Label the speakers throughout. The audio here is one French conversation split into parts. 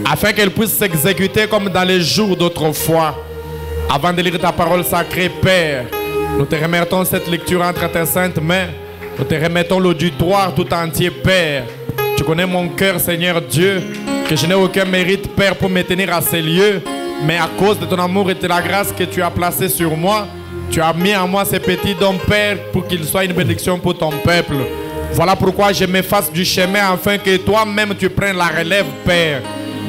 Speaker 1: afin qu'elle puisse s'exécuter comme dans les jours d'autrefois. Avant de lire ta parole sacrée, Père, nous te remettons cette lecture entre tes saintes mains. Nous te remettons l'auditoire tout entier, Père. Tu connais mon cœur, Seigneur Dieu, que je n'ai aucun mérite, Père, pour me tenir à ces lieux. Mais à cause de ton amour et de la grâce que tu as placée sur moi, tu as mis en moi ces petits dons, Père, pour qu'ils soient une bénédiction pour ton peuple. Voilà pourquoi je m'efface du chemin afin que toi-même tu prennes la relève, Père.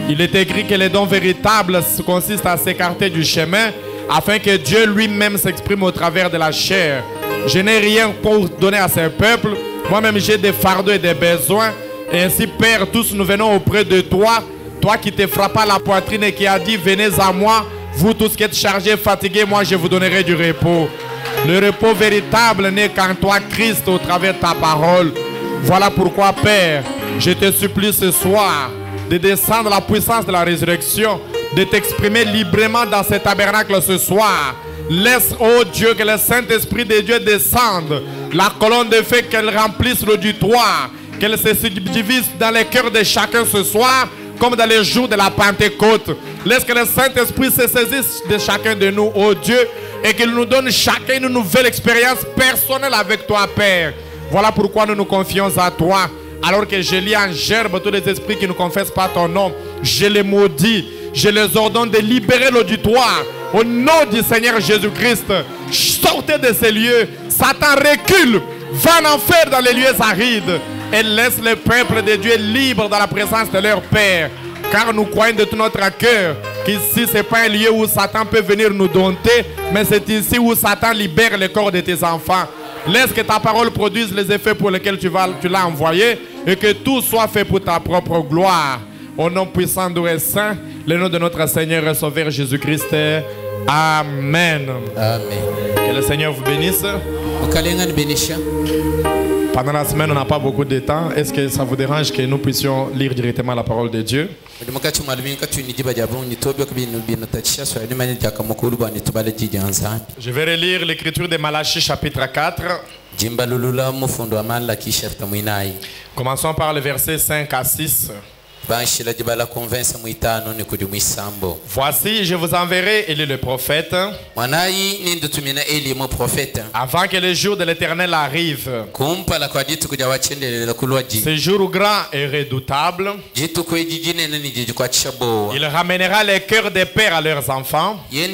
Speaker 1: Il est écrit que les dons véritables consistent à s'écarter du chemin afin que Dieu lui-même s'exprime au travers de la chair. Je n'ai rien pour donner à ce peuple. Moi-même j'ai des fardeaux et des besoins. Et ainsi, Père, tous nous venons auprès de toi. Toi qui te frappes à la poitrine et qui as dit, venez à moi, vous tous qui êtes chargés, fatigués, moi je vous donnerai du repos. Le repos véritable n'est qu'en toi, Christ, au travers de ta parole. Voilà pourquoi, Père, je te supplie ce soir de descendre la puissance de la résurrection, de t'exprimer librement dans ce tabernacle ce soir. Laisse, oh Dieu, que le Saint-Esprit de Dieu descende, la colonne de feu, qu'elle remplisse l'auditoire, qu'elle se subdivise dans les cœurs de chacun ce soir, comme dans les jours de la Pentecôte. Laisse que le Saint-Esprit se saisisse de chacun de nous, oh Dieu, et qu'il nous donne chacun une nouvelle expérience personnelle avec toi, Père. Voilà pourquoi nous nous confions à toi. Alors que je lis en gerbe tous les esprits qui ne confessent pas ton nom, je les maudis, je les ordonne de libérer l'auditoire. Au nom du Seigneur Jésus-Christ, sortez de ces lieux. Satan recule, va en enfer dans les lieux arides et laisse le peuple de Dieu libre dans la présence de leur Père. Car nous croyons de tout notre cœur qu'ici, ce n'est pas un lieu où Satan peut venir nous dompter, mais c'est ici où Satan libère le corps de tes enfants. Laisse que ta parole produise les effets pour lesquels tu l'as envoyé et que tout soit fait pour ta propre gloire. Au nom puissant et saint, le nom de notre Seigneur et Sauveur Jésus-Christ. Amen. Amen. Que le Seigneur vous bénisse. Pendant la semaine, on n'a pas beaucoup de temps. Est-ce que ça vous dérange que nous puissions lire directement la parole de Dieu? Je vais relire l'écriture de Malachie chapitre 4. Commençons par le verset 5 à 6. Voici, je vous enverrai Élie le prophète, avant que le jour de l'Éternel arrive. Ce jour grand et redoutable, il ramènera les cœurs des pères à leurs enfants et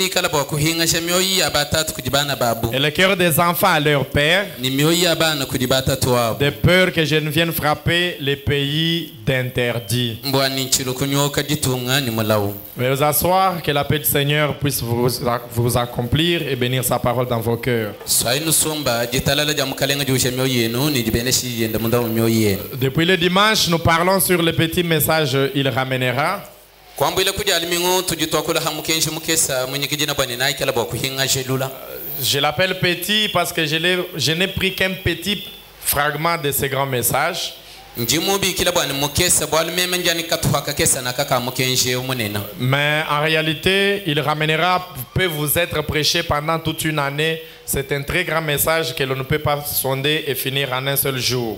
Speaker 1: les cœurs des enfants à leurs pères, de peur que je ne vienne frapper les pays d'interdit. Veuillez vous asseoir, que la paix du Seigneur puisse vous accomplir et bénir sa parole dans vos cœurs. Depuis le dimanche, nous parlons sur le petit message « Il ramènera ». Je l'appelle petit parce que je n'ai pris qu'un petit fragment de ce grand message. Mais en réalité, il ramènera peut vous être prêché pendant toute une année. C'est un très grand message que l'on ne peut pas sonder et finir en un seul jour.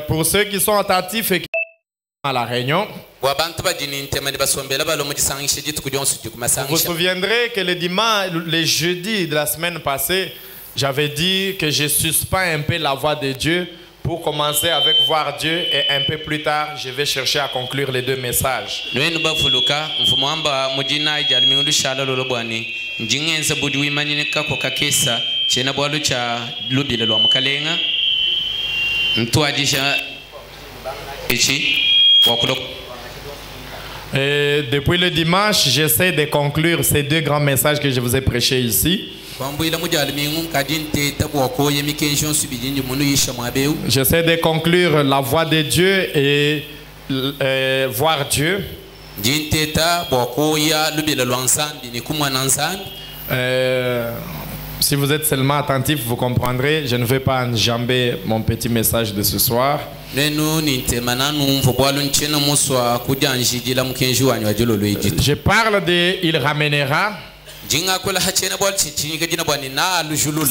Speaker 1: Pour ceux qui sont attentifs et qui sont à la réunion, vous vous souviendrez que le jeudi de la semaine passée, j'avais dit que je suspends un peu la voix de Dieu pour commencer avec voir Dieu et un peu plus tard, je vais chercher à conclure les deux messages. Et depuis le dimanche, j'essaie de conclure ces deux grands messages que je vous ai prêchés ici. J'essaie de conclure la voix de Dieu et voir Dieu. Si vous êtes seulement attentif, vous comprendrez. Je ne vais pas enjamber mon petit message de ce soir. Je parle de « Il ramènera ».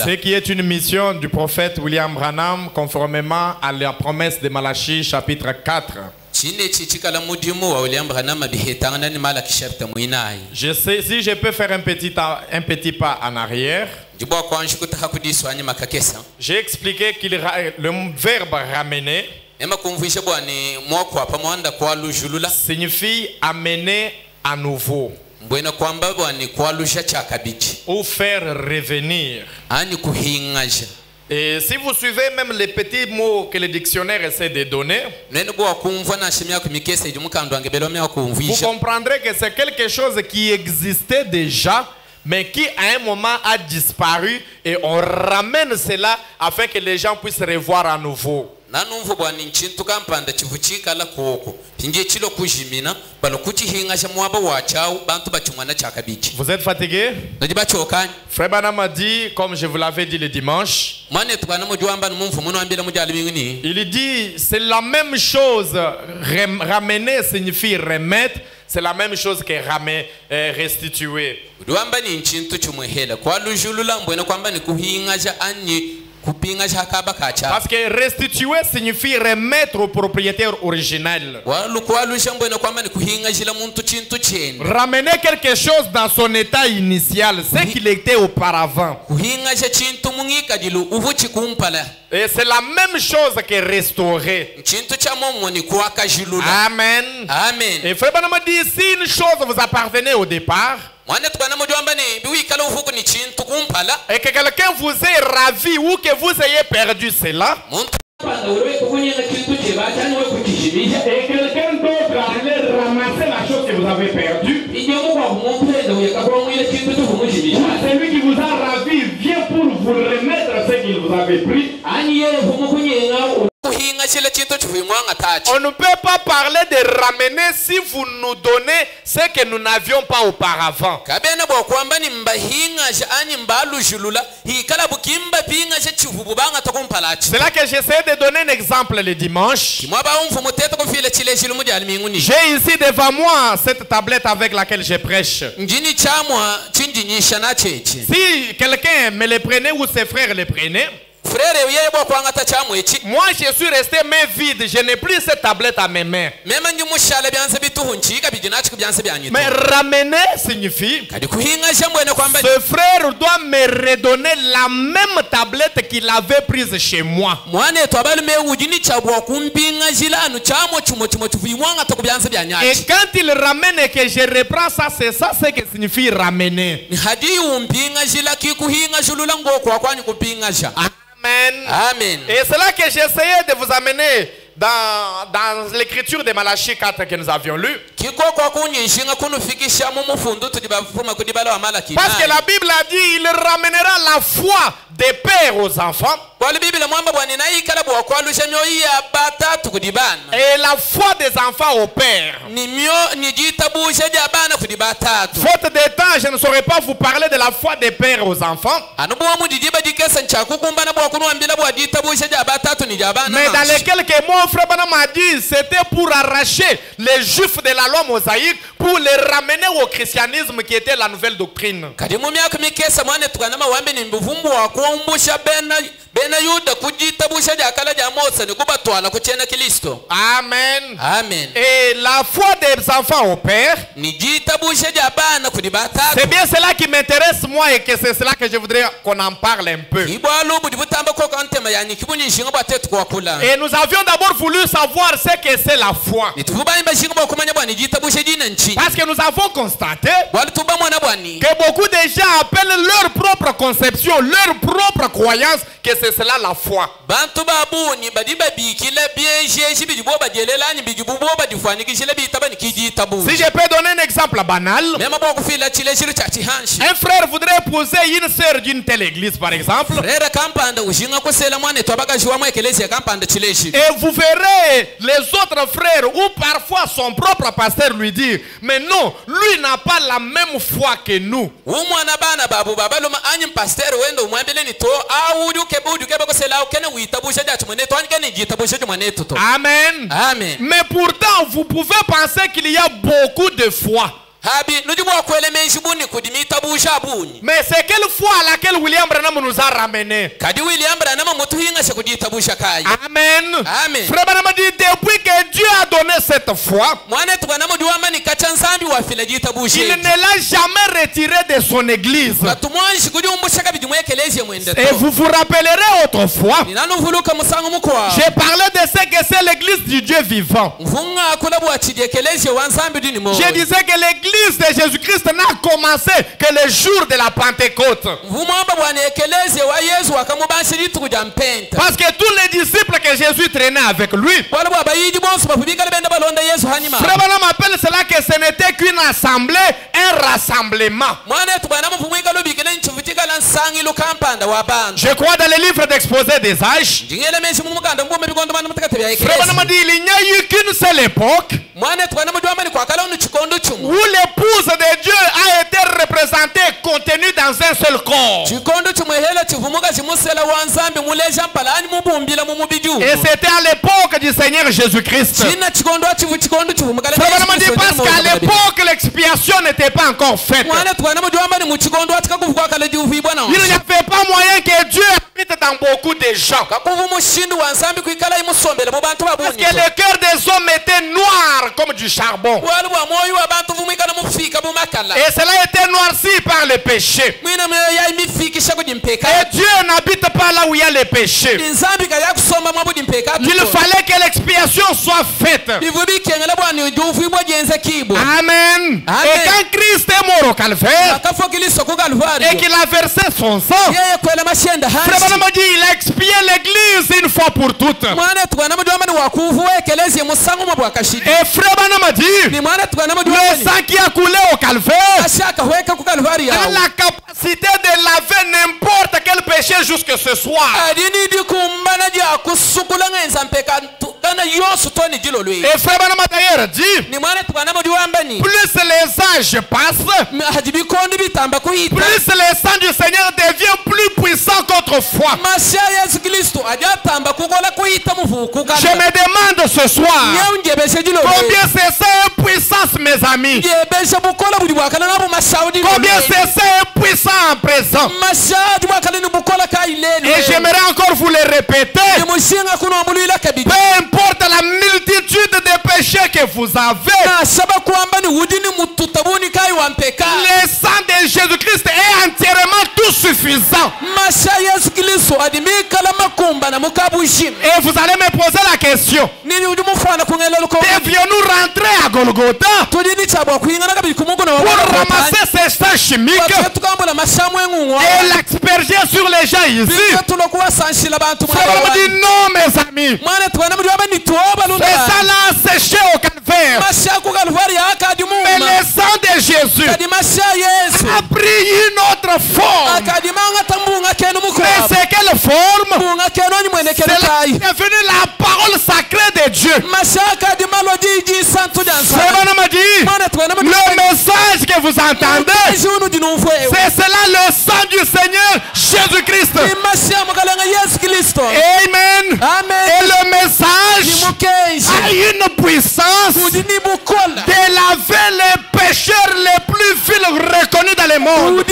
Speaker 1: Ce qui est une mission du prophète William Branham conformément à la promesse de Malachie chapitre 4. Je sais, si je peux faire un petit pas en arrière. J'ai expliqué qu'il le verbe ramener signifie amener à nouveau ou faire revenir. Et si vous suivez même les petits mots que le dictionnaire essaie de donner, vous comprendrez que c'est quelque chose qui existait déjà, mais qui à un moment a disparu, et on ramène cela afin que les gens puissent revoir à nouveau. Vous êtes fatigué? Frère Branham a dit, comme je vous l'avais dit le dimanche, il dit c'est la même chose. Ramener signifie remettre. C'est la même chose que restituer. Parce que restituer signifie remettre au propriétaire original. Ramener quelque chose dans son état initial, ce qu'il était auparavant. Et c'est la même chose que restaurer. Amen.
Speaker 2: Amen.
Speaker 1: Et Frère Branham dit, si une chose vous appartenait au départ, et que quelqu'un vous ait ravi ou que vous ayez perdu cela, et quelqu'un d'autre allait ramasser la chose que vous avez perdue, celui qui vous a ravi vient pour vous remettre ce qu'il vous avait pris. On ne peut pas parler de ramener si vous nous donnez ce que nous n'avions pas auparavant. C'est là que j'essaie de donner un exemple le dimanche. J'ai ici devant moi cette tablette avec laquelle je prêche. Si quelqu'un me le prenait ou ses frères le prenaient, moi je suis resté main vide, je n'ai plus cette tablette à mes mains. Mais ramener signifie ce frère doit me redonner la même tablette qu'il avait prise chez moi. Et quand il ramène et que je reprends ça, c'est ça ce que signifie ramener. Amen.
Speaker 2: Amen.
Speaker 1: Et c'est là que j'essayais de vous amener dans l'écriture de Malachie 4 que nous avions lu. Parce que la Bible a dit, il ramènera la foi des pères aux enfants. Et la foi des enfants aux pères. Faute de temps, je ne saurais pas vous parler de la foi des pères aux enfants. Mais dans les quelques mots, Frère Branham a dit, c'était pour arracher les juifs de la loi mosaïque pour les ramener au christianisme qui était la nouvelle doctrine. Amen.
Speaker 2: Amen.
Speaker 1: Et la foi des enfants au père, c'est bien cela qui m'intéresse moi et que c'est cela que je voudrais qu'on en parle un peu. Et nous avions d'abord voulu savoir ce que c'est la foi. Parce que nous avons constaté que beaucoup de gens appellent leur propre conception, leur propre croyance, que c'est cela la foi. Si je peux donner un exemple banal, un frère voudrait épouser une sœur d'une telle église par exemple, et vous verrez les autres frères ou parfois son propre pasteur lui dire, mais non, lui n'a pas la même foi que nous. Amen.
Speaker 2: Amen.
Speaker 1: Mais pourtant, vous pouvez penser qu'il y a beaucoup de foi. Mais c'est quelle foi à laquelle William Branham nous a ramenés. Amen. Frère Branham dit depuis que Dieu a donné cette foi, il ne l'a jamais retiré de son église. Et vous vous rappellerez autrefois, j'ai parlé de ce que c'est l'église du Dieu vivant. Je disais que l'église de Jésus-Christ n'a commencé que le jour de la Pentecôte. Parce que tous les disciples que Jésus traînait avec lui, Frère Branham appelle cela que ce n'était qu'une assemblée, un rassemblement. Je crois dans le livre d'exposé des âges, Frère Branham dit il n'y a eu qu'une seule époque où l'épouse de Dieu a été représentée, contenue dans un seul corps. Et c'était à l'époque du Seigneur Jésus-Christ. Frère Branham dit parce qu'à l'époque l'expiation n'était pas encore faite. Il n'y avait pas moyen que Dieu habite dans beaucoup de gens. Parce que le cœur des hommes était noir comme du charbon. Et cela était noirci par le péché. Et Dieu n'habite pas là où il y a le péché. Il fallait que l'expiation soit faite. Amen. Et quand Christ est mort au calvaire et qu'il a versé son sang, Frère Branham dit il a expié l'église une fois pour toutes. Et Frère Branham dit le sang qui a coulé au calvaire a la capacité de laver n'importe quel péché jusque ce soir. Et Frère Branham d'ailleurs dit plus les âges passent, plus le sang du Seigneur devient plus puissant qu'autrefois. Je me demande ce soir combien c'est ça puissance, mes amis. Combien c'est ça puissant en présent. Et j'aimerais encore vous le répéter. Peu importe la multitude de péchés que vous avez, le sang de Jésus-Christ est entièrement tout suffisant. Et vous allez me poser la question, devions-nous rentrer à Golgotha pour ramasser ces sangs chimiques et l'asperger sur les gens ici? Frère dit non, mes amis. C'est ça là séché au calvaire. Mais le sang de Jésus a pris une autre forme. Mais c'est quelle forme? C'est devenu la parole sacrée de Dieu. Frère Branham dit le message que vous entendez, c'est cela le sang du Seigneur Jésus-Christ. Amen. Et le message a une puissance de laver les pécheurs les plus vils reconnus dans le monde.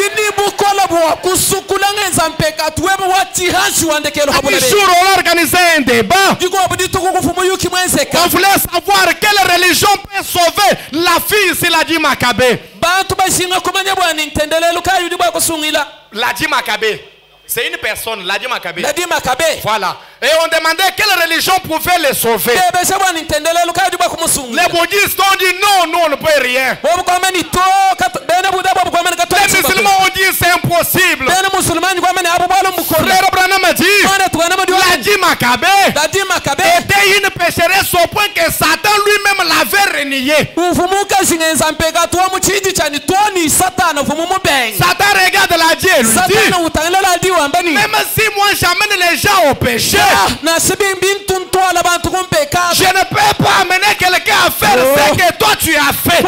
Speaker 1: Un jour on a organisé un débat. On voulait savoir quelle religion peut sauver la fille si la dit Maccabée. La dit Maccabée. C'est une personne, Ladi Maccabée. Voilà. Et on demandait quelle religion pouvait les sauver. Les bouddhistes ont dit non, nous on ne peut rien. Les musulmans ont dit c'est impossible. Frère Branham a dit Ladi Maccabée était une pécheresse au point que Satan lui-même l'avait renié. Satan regarde Ladi et lui dit même si moi j'amène les gens au péché, je ne peux pas amener quelqu'un à faire ce que toi tu as fait.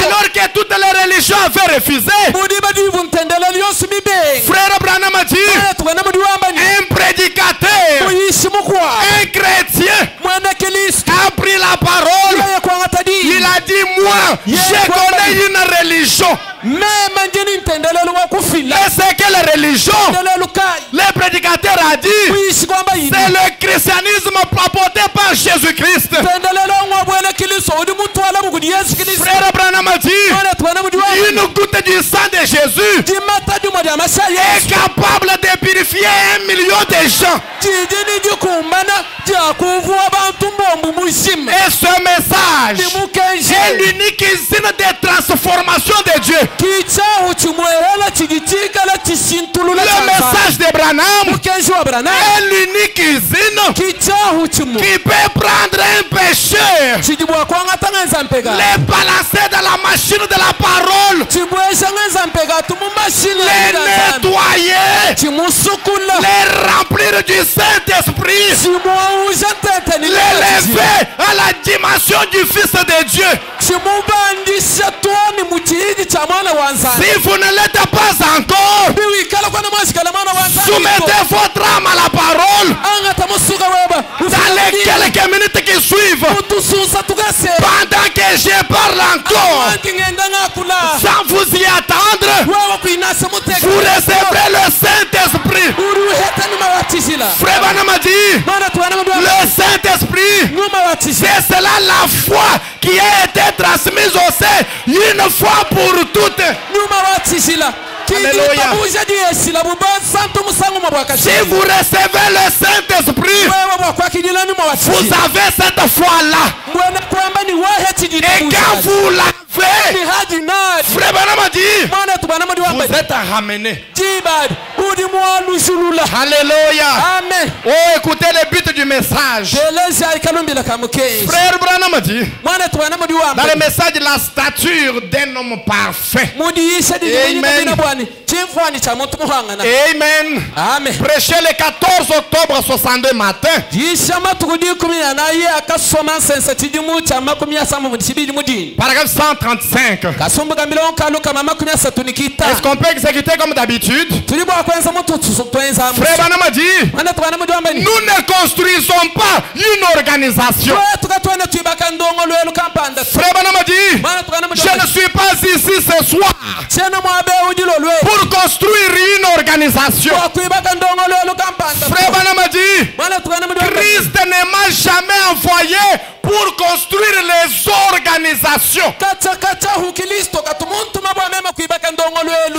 Speaker 1: Alors que toutes les religions avaient refusé. Frère Branham a dit un prédicateur, un chrétien a pris la parole. Il a moi, je connais une religion. Et c'est quelle religion? Le prédicateur a dit, c'est le christianisme apporté par Jésus-Christ. Frère Branham a dit, une goutte du sang de Jésus est capable de purifier 1 million de gens. Et ce message est l'unique usine de transformation de Dieu. Le message de Branham est l'unique usine qui peut prendre un pécheur, les balancer dans la machine de la parole, les nettoyer, les remplir du Saint-Esprit, les lever à la dimension du Fils de Dieu. Si vous ne l'êtes pas encore, soumettez votre âme à la parole. Dans les quelques minutes qui suivent, pendant que je parle encore, sans vous y attendre, vous recevrez le Saint-Esprit. Frère Branham a dit, le Saint-Esprit, c'est cela la foi qui a été transmise au sein une fois pour toutes. Alléluia. Si vous recevez le Saint-Esprit, vous avez cette foi-là. Et quand vous l'avez, Frère Branham a dit, vous êtes ramenés. Alléluia. Amen. Oh, écoutez le but du message. Frère Branham a dit, dans le message, la stature d'un homme parfait. Amen. Amen. Amen. Prêché le 14 octobre 62 matin. Paragraphe 135. Est-ce qu'on peut exécuter comme d'habitude? Frère Branham a dit, nous ne construisons pas une organisation. Frère Branham a dit, je ne suis pas ici ce soir pour construire une organisation. Frère Branham a dit, Christ ne m'a jamais envoyé pour construire les organisations.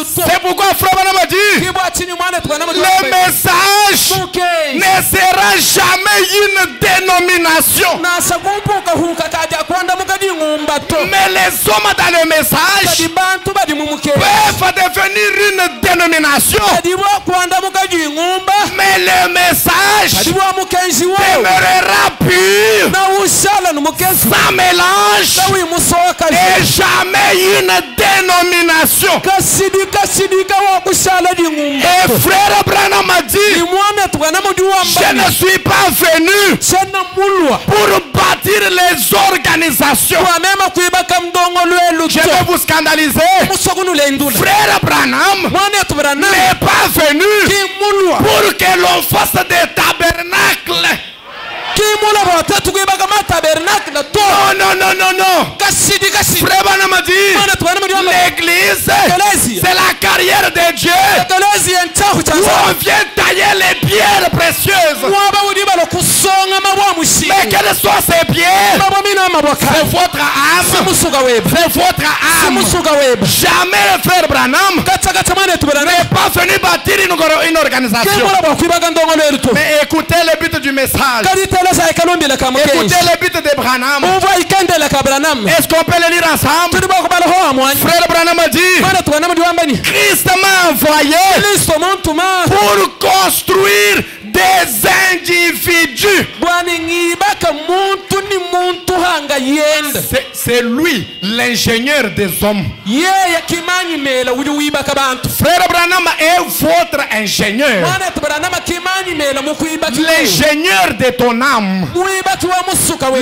Speaker 1: C'est pourquoi Frère Branham a dit, le message ne sera jamais une dénomination. Mais les hommes dans le message peuvent devenir une dénomination. Mais le message demeurera pur, sans mélange, et jamais une dénomination. Et Frère Branham a dit, je ne suis pas venu pour bâtir les organisations. Je vais vous scandaliser. Frère Branham n'est pas venu pour que l'on fasse des tabernacles. Non. Frère Branham a dit, l'église, c'est la carrière de Dieu où on vient tailler les pierres précieuses. Mais quelles soient ces pierres, c'est votre âme. C'est votre âme. Jamais le Frère Branham n'est pas venu bâtir une organisation. Mais écoutez le but du message. Écoutez le but de Branham. Est-ce qu'on peut le lire ensemble? Frère Branham a dit, Christ m'a envoyé pour construire des individus. C'est lui l'ingénieur des hommes. Frère Branham est votre ingénieur. L'ingénieur de ton âme.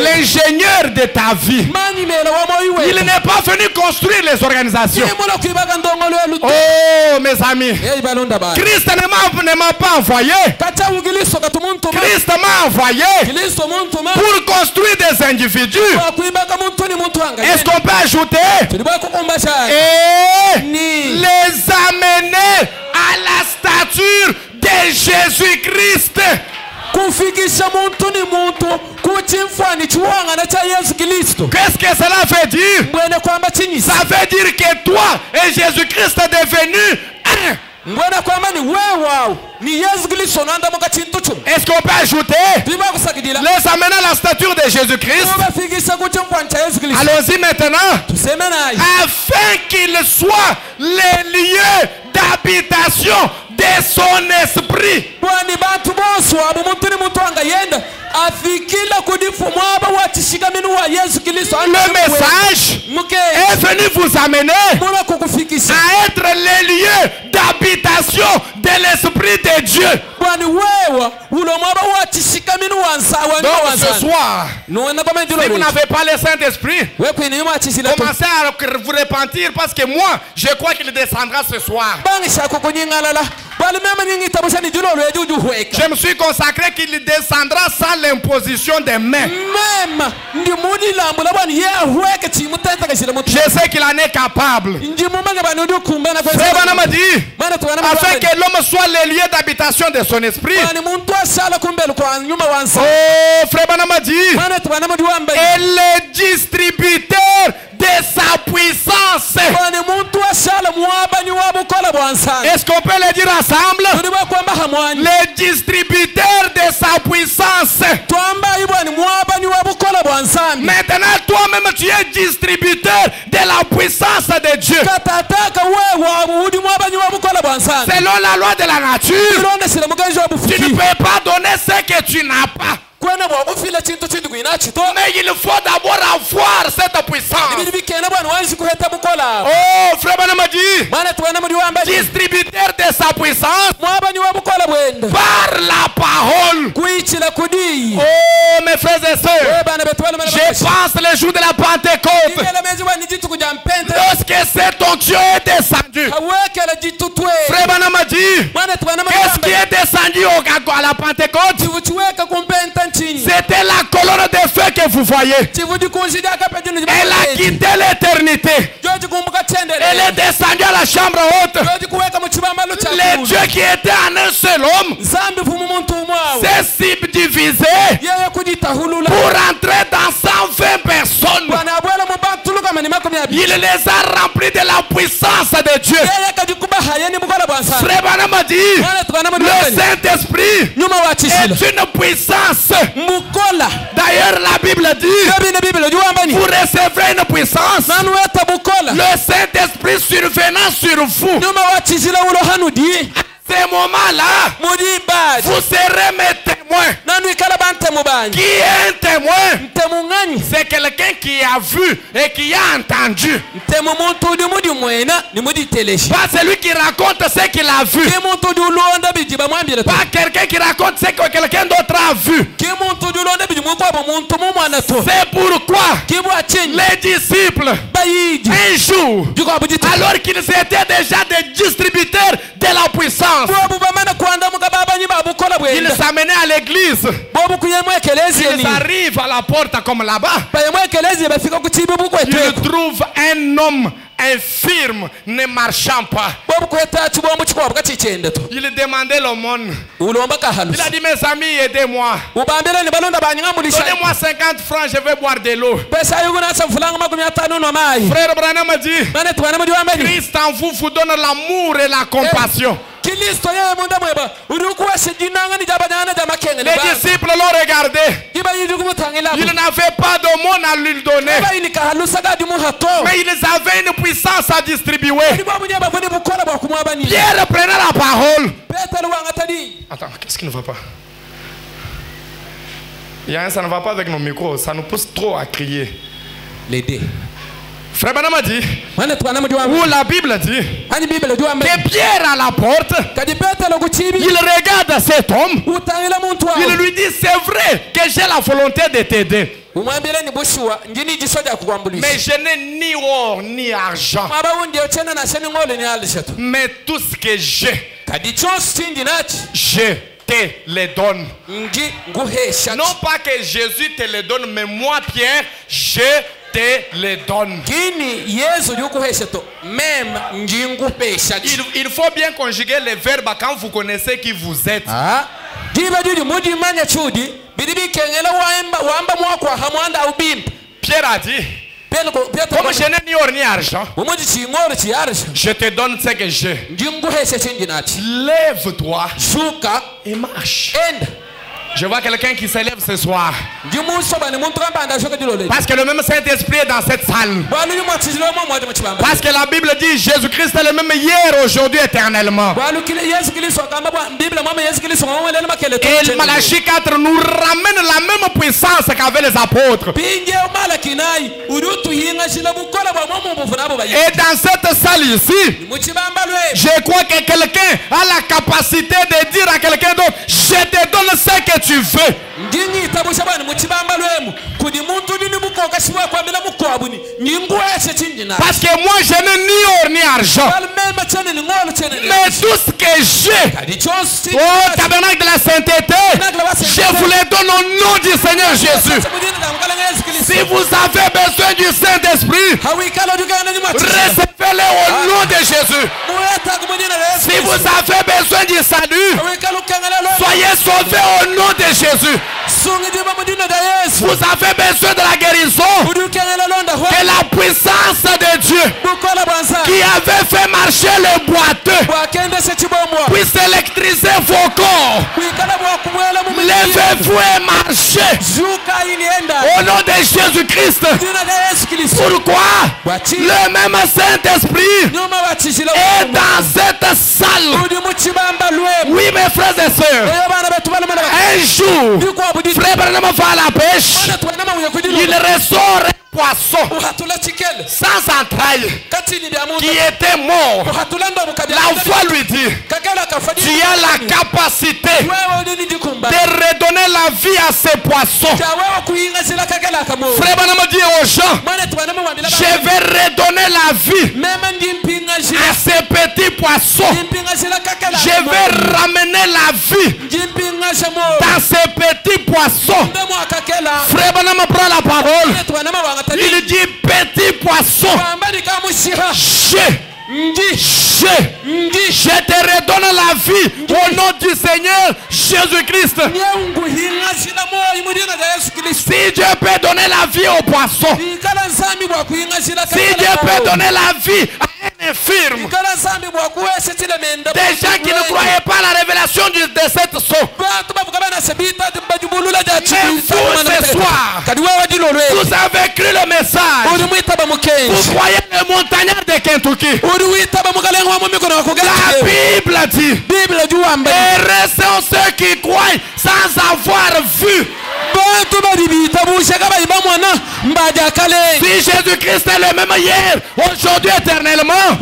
Speaker 1: L'ingénieur de ta vie. Il n'est pas venu construire les organisations. Oh mes amis, Christ ne m'a pas envoyé. Christ m'a envoyé pour construire des individus. Est-ce qu'on peut ajouter et les amener à la stature de Jésus-Christ? Qu'est-ce que cela veut dire? Ça veut dire que toi et Jésus-Christ est devenu un. Est-ce qu'on peut ajouter les amener à la stature de Jésus-Christ? Allons-y maintenant. Afin qu'il soit les lieux d'habitation de son esprit. Le message est venu vous amener à être les lieux d'habitation de l'esprit de Dieu. Donc ce soir, si vous n'avez pas le Saint-Esprit, commencez à vous repentir parce que moi, je crois qu'il descendra ce soir. Je me suis consacré qu'il descendra sans l'imposition des mains. Je sais qu'il en est capable. Frère Branham a dit, afin que l'homme soit le lieu d'habitation de son esprit. Oh, Frère Branham a dit, et le distributeur de sa puissance. Est-ce qu'on peut le dire ensemble? Le distributeur de sa puissance. Maintenant, toi-même, tu es distributeur de la puissance de Dieu. Selon la loi de la nature, tu ne peux pas donner ce que tu n'as pas. Mais il faut d'abord avoir cette puissance. Oh, Frère Branham a dit, distributeur de sa puissance par la parole. Oh, mes frères et sœurs, je pense le jour de la Pentecôte, lorsque cette onction est descendue. Frère Branham a dit, qu'est-ce qui est descendu à la Pentecôte? C'était la colonne de feu que vous voyez. Elle a quitté l'éternité. Elle est descendue à la chambre haute. Les dieux qui étaient en un seul homme s'est subdivisé pour entrer dans 120 personnes. Il les a remplis de la puissance de Dieu. Frère Branham a dit, le Saint-Esprit est une puissance. D'ailleurs, la Bible dit, vous recevrez une puissance, le Saint-Esprit survenant sur vous. À ce moment-là, vous serez mes témoins. Qui est un témoin? C'est quelqu'un qui a vu et qui a entendu. Pas celui qui raconte ce qu'il a vu. Pas quelqu'un qui raconte ce que quelqu'un d'autre a vu. C'est pourquoi les disciples, un jour, alors qu'ils étaient déjà des distributeurs de la puissance, ils s'amenaient à l'église. Ils arrivent à la porte comme là-bas. Ils trouvent un homme infirme, ne marchant pas. Il demandait l'aumône. Il a dit, mes amis, aidez-moi. Donnez-moi 50 francs, je vais boire de l'eau. Frère Branham a dit, Christ en vous vous donne l'amour et la compassion. Les disciples l'ont regardé. Ils n'avaient pas d'aumône à lui donner, mais ils avaient une puissance à distribuer. Pierre prenait la parole. Attends, qu'est-ce qui ne va pas? Ça ne va pas avec nos micros, ça nous pousse trop à crier.
Speaker 2: L'aider.
Speaker 1: Frère Branham dit, ou la Bible dit, que Pierre à la porte, il regarde cet homme, il lui dit, c'est vrai que j'ai la volonté de t'aider. Mais je n'ai ni or ni argent. Mais tout ce que j'ai, je te le donne. Non pas que Jésus te le donne, mais moi Pierre, je te le donne. Il faut bien conjuguer les verbes quand vous connaissez qui vous êtes. Pierre a dit, comme je n'ai ni or ni argent, je te donne ce que j'ai. Lève-toi et marche. Je vois quelqu'un qui s'élève ce soir. Parce que le même Saint-Esprit est dans cette salle. Parce que la Bible dit Jésus-Christ est le même hier, aujourd'hui, éternellement. Et Malachie 4 nous ramène la même puissance qu'avaient les apôtres. Et dans cette salle ici, je crois que quelqu'un a la capacité de dire à quelqu'un d'autre, je te donne ce que tu veux. Parce que moi je n'ai ni or ni argent, mais tout ce que j'ai, oh tabernacle de la sainteté, je vous le donne au nom du Seigneur Jésus. Si vous avez besoin du Saint-Esprit, recevez-le au nom de Jésus. Si vous avez besoin du salut, soyez sauvés au nom de Jésus. Vous avez besoin de la guérison, que la puissance de Dieu qui avait fait marcher le boiteux puisse électriser vos corps. Levez-vous et marchez au nom de Jésus-Christ. Pourquoi le même Saint-Esprit est dans cette salle? Oui, mes frères et sœurs, un jour, Frère Branham va à la pêche, il ressort un poisson sans entrailles qui était mort. La foi lui dit, tu as la capacité de redonner la vie à ces poissons. Frère Branham dit aux gens, je vais redonner la vie à ces petits poissons. Je vais ramener la vie dans ces petits poissons. Frère Branham prend la parole. Il dit petit poisson, je te redonne la vie au nom du Seigneur Jésus-Christ. Si Dieu peut donner la vie au poisson, si Dieu peut donner la vie à un infirme, des gens qui ne croyaient pas à la révélation de cette saut, même vous ce soir, vous avez cru le message. Vous croyez le montagnard de Kentucky. La Bible dit, heureux sont ceux qui croient sans avoir vu. Si Jésus-Christ est le même hier, aujourd'hui, éternellement,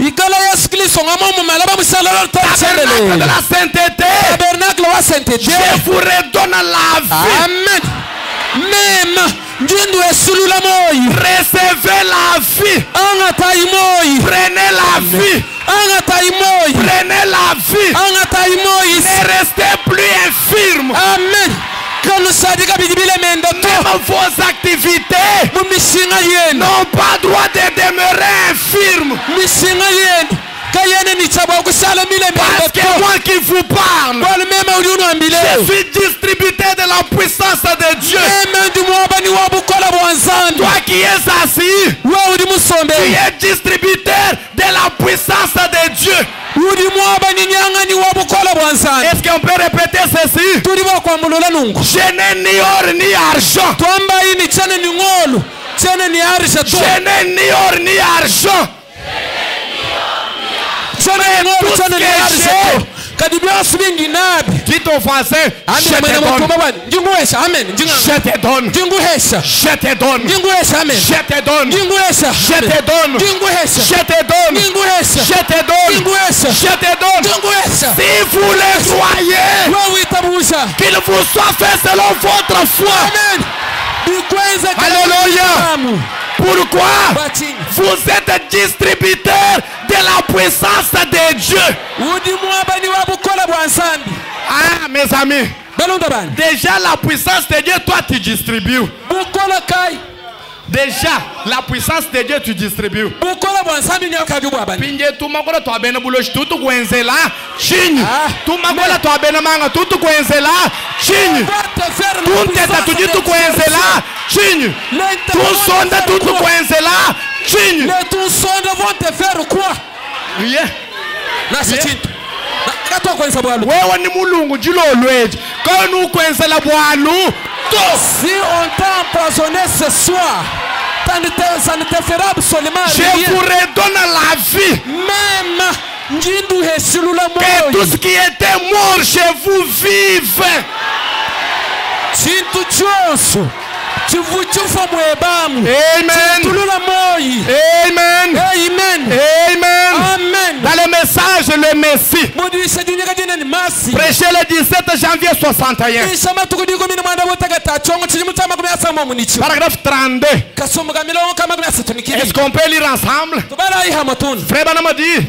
Speaker 1: tabernacle de la sainteté, je vous redonne la vie.
Speaker 2: Amen. Même
Speaker 1: recevez la vie. Prenez la vie. Prenez la vie. Ne restez plus infirme.
Speaker 2: Amen.
Speaker 1: Même vos activités n'ont pas droit de demeurer infirmes. Parce que moi qui vous parle, je suis distributeur de la puissance de Dieu. Toi qui es assis, tu es distributeur de la puissance de Dieu. Est-ce qu'on peut répéter ceci? Je n'ai ni or ni argent. Je n'ai ni or ni argent. Mais tout ce que j'ai, Dites au voisin, je te donne. Je te donne. Je te donne. Je te donne. Je te donne. Je te donne. Je te donne. Je te donne. Si vous le croyez, qu'il vous soit fait selon votre foi. Alléluia. Pourquoi vous êtes distributeur de la puissance de Dieu? Ah, mes amis, déjà la puissance de Dieu, toi tu distribues. Déjà, la puissance de Dieu, tu distribues. Pinje tu makola to abena bulosh tutu kwenzela chini. Tu makola to abena manga tutu kwenzela chini. Tunteta tujitu kwenzela chini. Tu sonda tutu kwenzela chini.
Speaker 2: Les tout sondes vont te faire quoi?
Speaker 1: Yeah.
Speaker 2: Wewe
Speaker 1: ni mulungu jilo lweji. Quand nous kwenzela bwalu.
Speaker 2: Si on t'a empoisonné ce soir, ça ne te fera absolument rien.
Speaker 1: Je vous redonne la vie.
Speaker 2: Même
Speaker 1: que tout ce qui était mort chez vous vive. Amen. Amen.
Speaker 2: Amen.
Speaker 1: Amen. Dans le message, le Messie. Prêché le 17 janvier 61. Paragraphe 32. Est-ce qu'on peut lire ensemble? Frère Banama dit,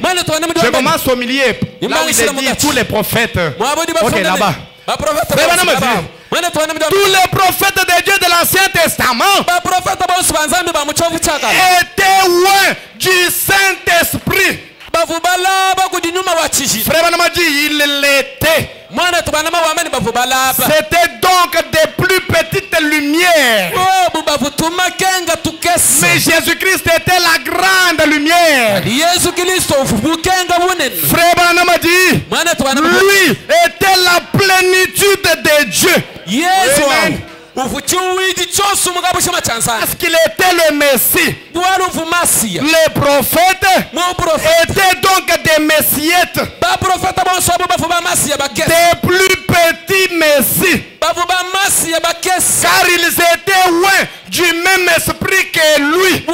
Speaker 1: je commence au milieu. Là où il est dit tous les prophètes. Ok, là-bas. Frère Banama dit, tous les prophètes de Dieu de l'Ancien Testament étaient loin du Saint-Esprit. Frère Banama dit, il l'était. C'était donc des plus petites lumières. Mais Jésus-Christ était la grande lumière. Frère Banama dit, lui était la plénitude de Dieu. Amen. Parce qu'il était le Messie. Les prophètes étaient donc des messiettes. Des plus petits messies. Car ils étaient loin du même esprit que lui.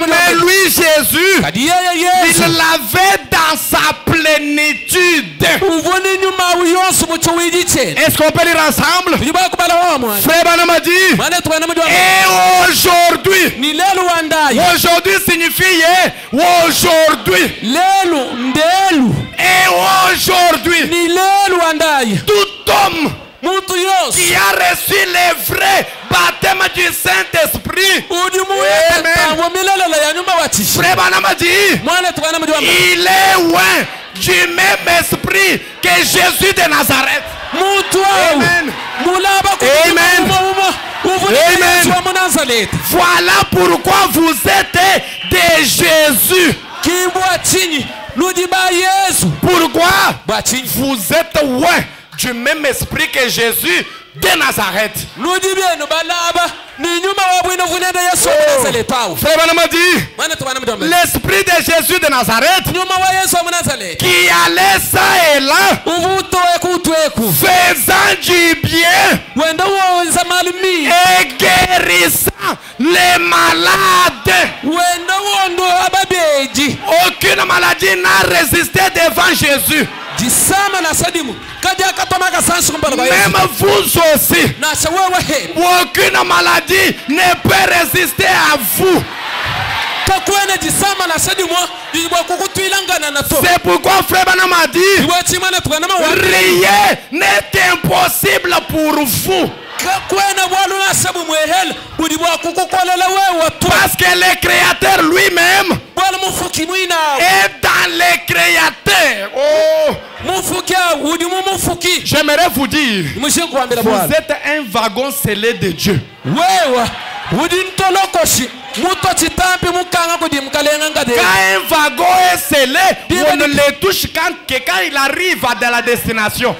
Speaker 1: Mais lui, Jésus, il l'avait dans sa plénitude. Est-ce qu'on peut lire ensemble? Frère Banama dit, et aujourd'hui, aujourd'hui signifie aujourd'hui. Et aujourd'hui, tout homme qui a reçu les vrais baptêmes du Saint-Esprit. Frère Banama dit, il est loin du même esprit que Jésus de Nazareth. Amen. Amen. Amen. Voilà pourquoi vous êtes des Jésus. Pourquoi vous êtes loin du même esprit que Jésus de Nazareth. Frère Banama dit, l'esprit de Jésus de Nazareth qui allait ça et là, faisant du bien et guérissant les malades. Aucune maladie n'a résisté devant Jésus. Même vous aussi, aucune maladie ne peut résister à vous. C'est pourquoi Frère Banama dit, rien n'est impossible pour vous. Parce que le Créateur lui-même est dans le Créateur. Oh. J'aimerais vous dire, vous êtes un wagon scellé de Dieu. Quand un wagon est scellé, on ne le touche quand il arrive à la destination.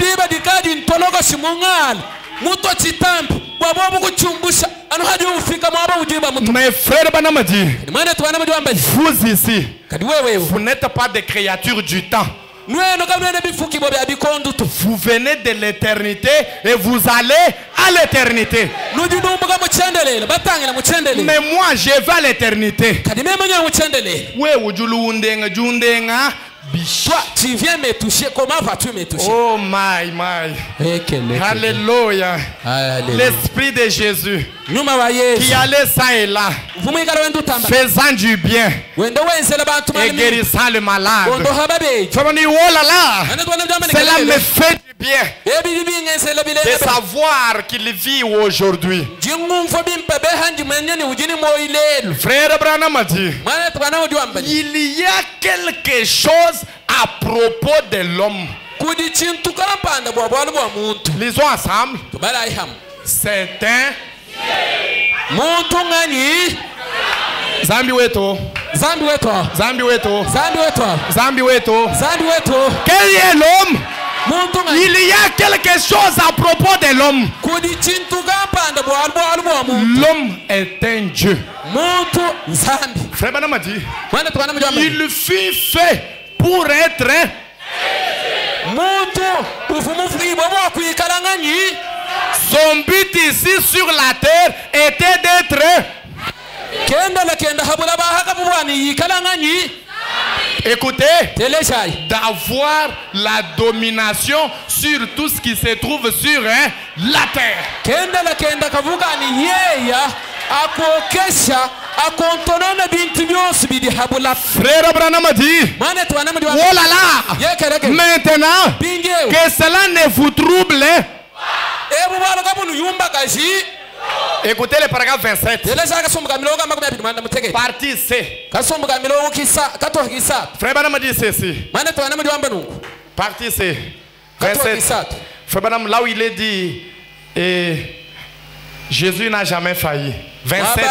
Speaker 2: muto chitambi bwabo mukuchumbusha ano hadi ufika mwaba ujiba muto.
Speaker 1: Mes frères Banamadi,
Speaker 2: Mwana twana mjwamba
Speaker 1: vous ici,
Speaker 2: kadi wewe
Speaker 1: vous n'êtes pas des créatures du temps.
Speaker 2: nweno kamwene bifuki bobe abikondu tu.
Speaker 1: Vous venez de l'éternité et vous allez à l'éternité.
Speaker 2: Nujidumbuka muchendelele batangela muchendelele.
Speaker 1: Mais moi je vais à l'éternité.
Speaker 2: Kadi meme nya muchendelele.
Speaker 1: Ouais, ujulundenga jundenga.
Speaker 2: Toi, tu viens me toucher. Comment vas-tu me toucher?
Speaker 1: Oh my. Alléluia. L'Esprit de Jésus qui allait ça et là, faisant du bien et guérissant le malade. Oh là là, cela me fait du bien de savoir qu'il vit aujourd'hui. Frère Branham a dit, il y a quelque chose à propos de l'homme. Lisons ensemble. C'est un Zambi weto. Quel est l'homme? Il y a quelque chose à propos de l'homme. L'homme est un Dieu. Frère Banam a dit, il fut fait pour être son but ici sur la terre était d'être écoutez, d'avoir la domination sur tout ce qui se trouve sur la terre. Frère Branham a dit, oh là là, maintenant que cela ne vous trouble, écoutez le paragraphe 27. Partie C. Frère Branham dit ceci. Partie C. 27. Frère Branham, là où il est dit, et Jésus n'a jamais failli. 27.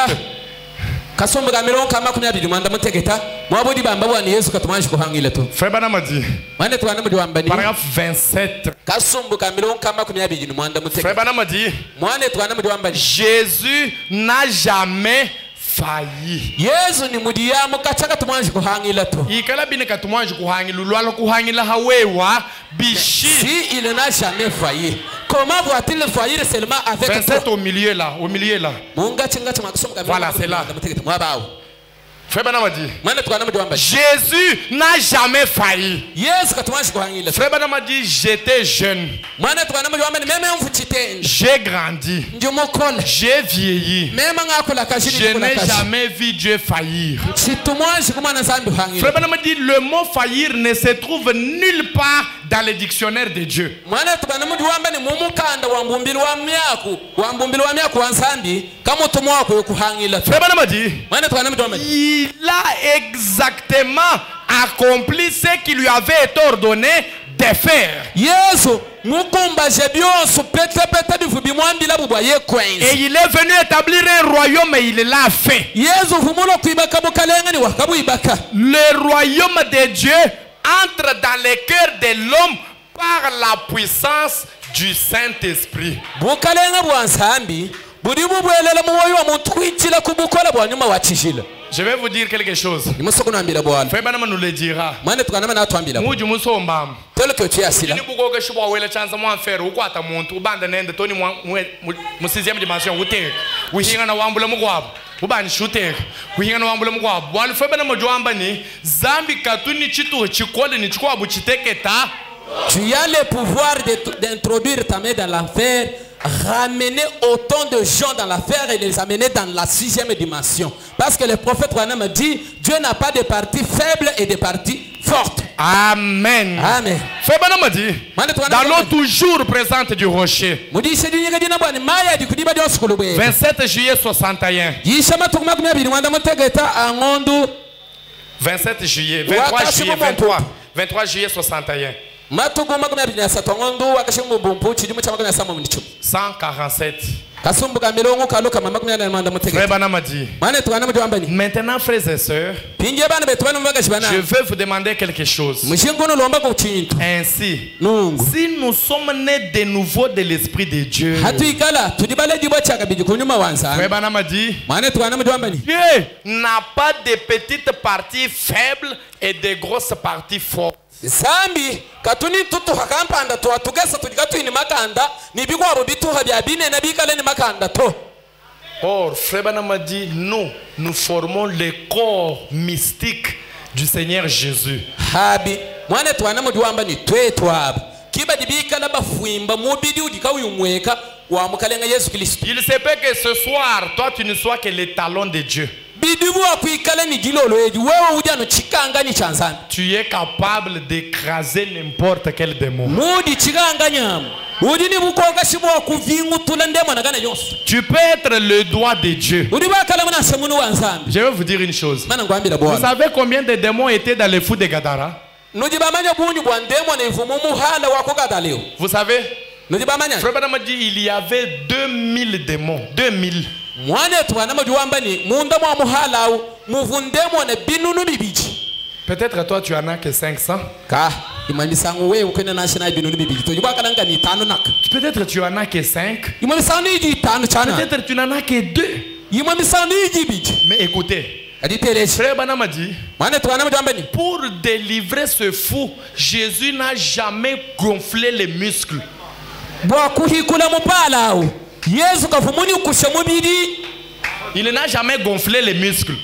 Speaker 1: Frère Branham a dit, paragraphe 27. Frère Branham a dit, Jésus n'a jamais failli.
Speaker 2: Si il n'a jamais failli, comment va-t-il faillir seulement avec
Speaker 1: 27 au milieu là, Voilà, c'est là. Frère Branham a dit, Jésus n'a jamais failli. Frère Branham a dit, j'étais jeune, j'ai grandi, j'ai vieilli, je n'ai jamais vu Dieu faillir. Frère Branham a dit, le mot faillir ne se trouve nulle part dans le dictionnaire de Dieu. Frère Branham a dit, il a exactement accompli ce qui lui avait été ordonné de faire. Et il est venu établir un royaume et il l'a fait. Le royaume de Dieu entre dans le cœur de l'homme par la puissance du Saint-Esprit. Je vais vous dire quelque chose. Frère Branham nous le dira.
Speaker 2: Tel que tu es assis là. Tu as le pouvoir d'introduire ta main dans l'enfer, ramener autant de gens dans l'affaire et les amener dans la 6e dimension. Parce que le prophète Branham dit, Dieu n'a pas de parties faibles et de parties fortes.
Speaker 1: Amen.
Speaker 2: Amen.
Speaker 1: Frère Branham a dit, dans l'eau toujours présente du rocher. 27 juillet 61. 27 juillet, 23 juillet, 23 juillet 61. 147. Frère Branham a dit, maintenant frères et sœurs, je veux vous demander quelque chose. Ainsi, si nous sommes nés de nouveau de l'Esprit de Dieu, Frère Branham a dit, Dieu n'a pas de petites parties faibles et de grosses parties fortes.
Speaker 2: Zambi katuni tutu hakampanda to atugesa tulikatu ni makanda ni bigwabo bituha bya bine na bikale ni makanda to.
Speaker 1: Or Frère Branham a dit nous formons le corps mystique du Seigneur Jésus.
Speaker 2: Habi mwana twana mu diwamba ni twetwaba kiba dibikala bafuimba mubidi udika uyumweka wa mukalenga Yesu Kristo.
Speaker 1: Il se peut que ce soir toi tu ne sois que le talon de Dieu. Tu es capable d'écraser n'importe quel démon. Tu peux être le doigt de Dieu. Je vais vous dire une chose. Vous savez combien de démons étaient dans les fous de Gadara? Vous savez? Frère Branham a dit il y avait 2000 démons. 2000. Peut-être toi tu en as que 500. Peut-être tu en as que 5. Peut-être tu n'en as que 2. Mais écoutez, Frère Branham a dit, pour délivrer ce fou, Jésus n'a jamais gonflé les muscles. Il n'a jamais gonflé les muscles.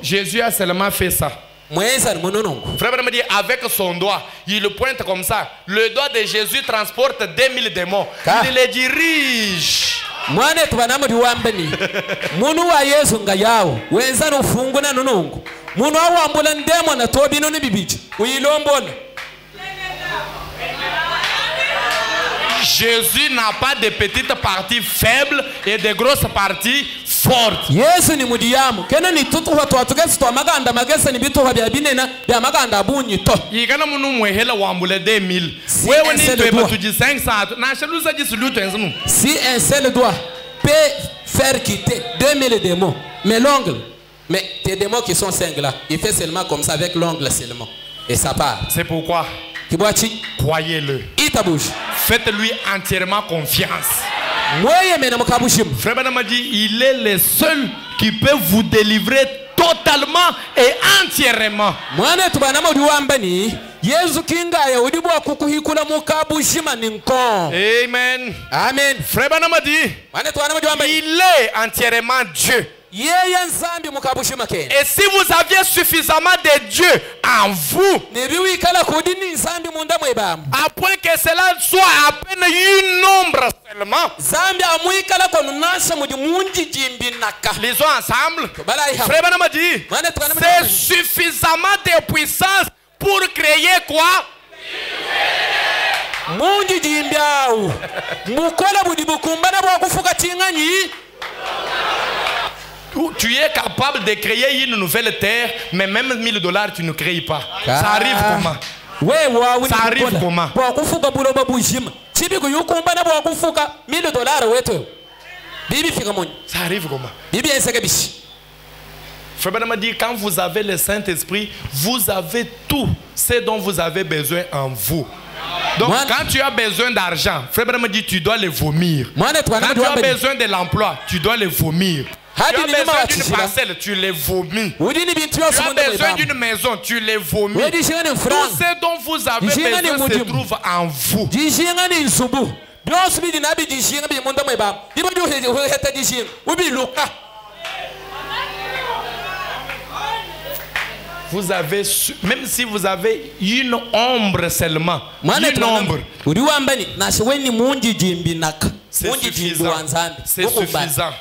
Speaker 1: Jésus a seulement fait ça. Frère Branham dit avec son doigt, il le pointe comme ça. Le doigt de Jésus transporte 2000 démons. Il les dirige. Jésus n'a pas de petites parties faibles et de grosses parties fortes.
Speaker 2: Yesu ni mudiyamu kena ni tutuha twatugesi twa maganda magesa ni bituha bya binena bya maganda bunyi to
Speaker 1: yikana munu mwehela wambule 2000 wewe ni tweba tuji 500 na sheluza ji suluto enzunu.
Speaker 2: Si un seul doigt peut faire quitter 2000 démons mais l'ongle, mais tes démons qui sont 5 là, il fait seulement comme ça avec l'ongle seulement et ça part.
Speaker 1: C'est pourquoi croyez-le. Faites-lui entièrement confiance. Frère Branham a dit il est le seul qui peut vous délivrer totalement et entièrement. Amen.
Speaker 2: Amen.
Speaker 1: Frère Branham a dit il est entièrement Dieu. Et si vous aviez suffisamment de Dieu en vous, à point que cela soit à peine une ombre seulement, lisons ensemble. Frère Branham a dit c'est suffisamment de puissance pour créer quoi? Tu es capable de créer une nouvelle terre, mais même $1000 tu ne crées pas. Ça arrive comment? Ça arrive comment? Ça arrive comment? Frère Branham a dit quand vous avez le Saint-Esprit, vous avez tout ce dont vous avez besoin en vous. Donc quand tu as besoin d'argent, Frère Branham dit tu dois le vomir. Quand tu as besoin de l'emploi, tu dois le vomir. Tu as besoin d'une parcelle, tu les vomis. Tu as besoin d'une maison, tu les vomis. Tout ce dont vous avez besoin se trouve en vous. Vous avez, même si vous avez une ombre seulement, une ombre, c'est suffisant. C'est suffisant.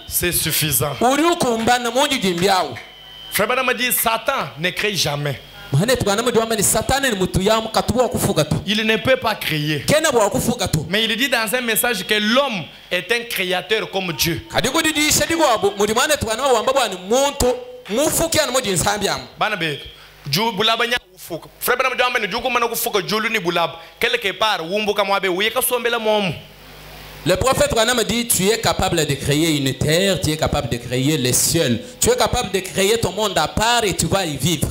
Speaker 1: C'est suffisant. Frère Branham dit Satan ne crée jamais. Il ne peut pas créer. Mais il dit dans un message que l'homme est un créateur comme Dieu. Frère Branham dit quelque part wumbuka mwabe weka sombela momu
Speaker 2: Le prophète Branham dit, tu es capable de créer une terre, tu es capable de créer les cieux, tu es capable de créer ton monde à part et tu vas y vivre.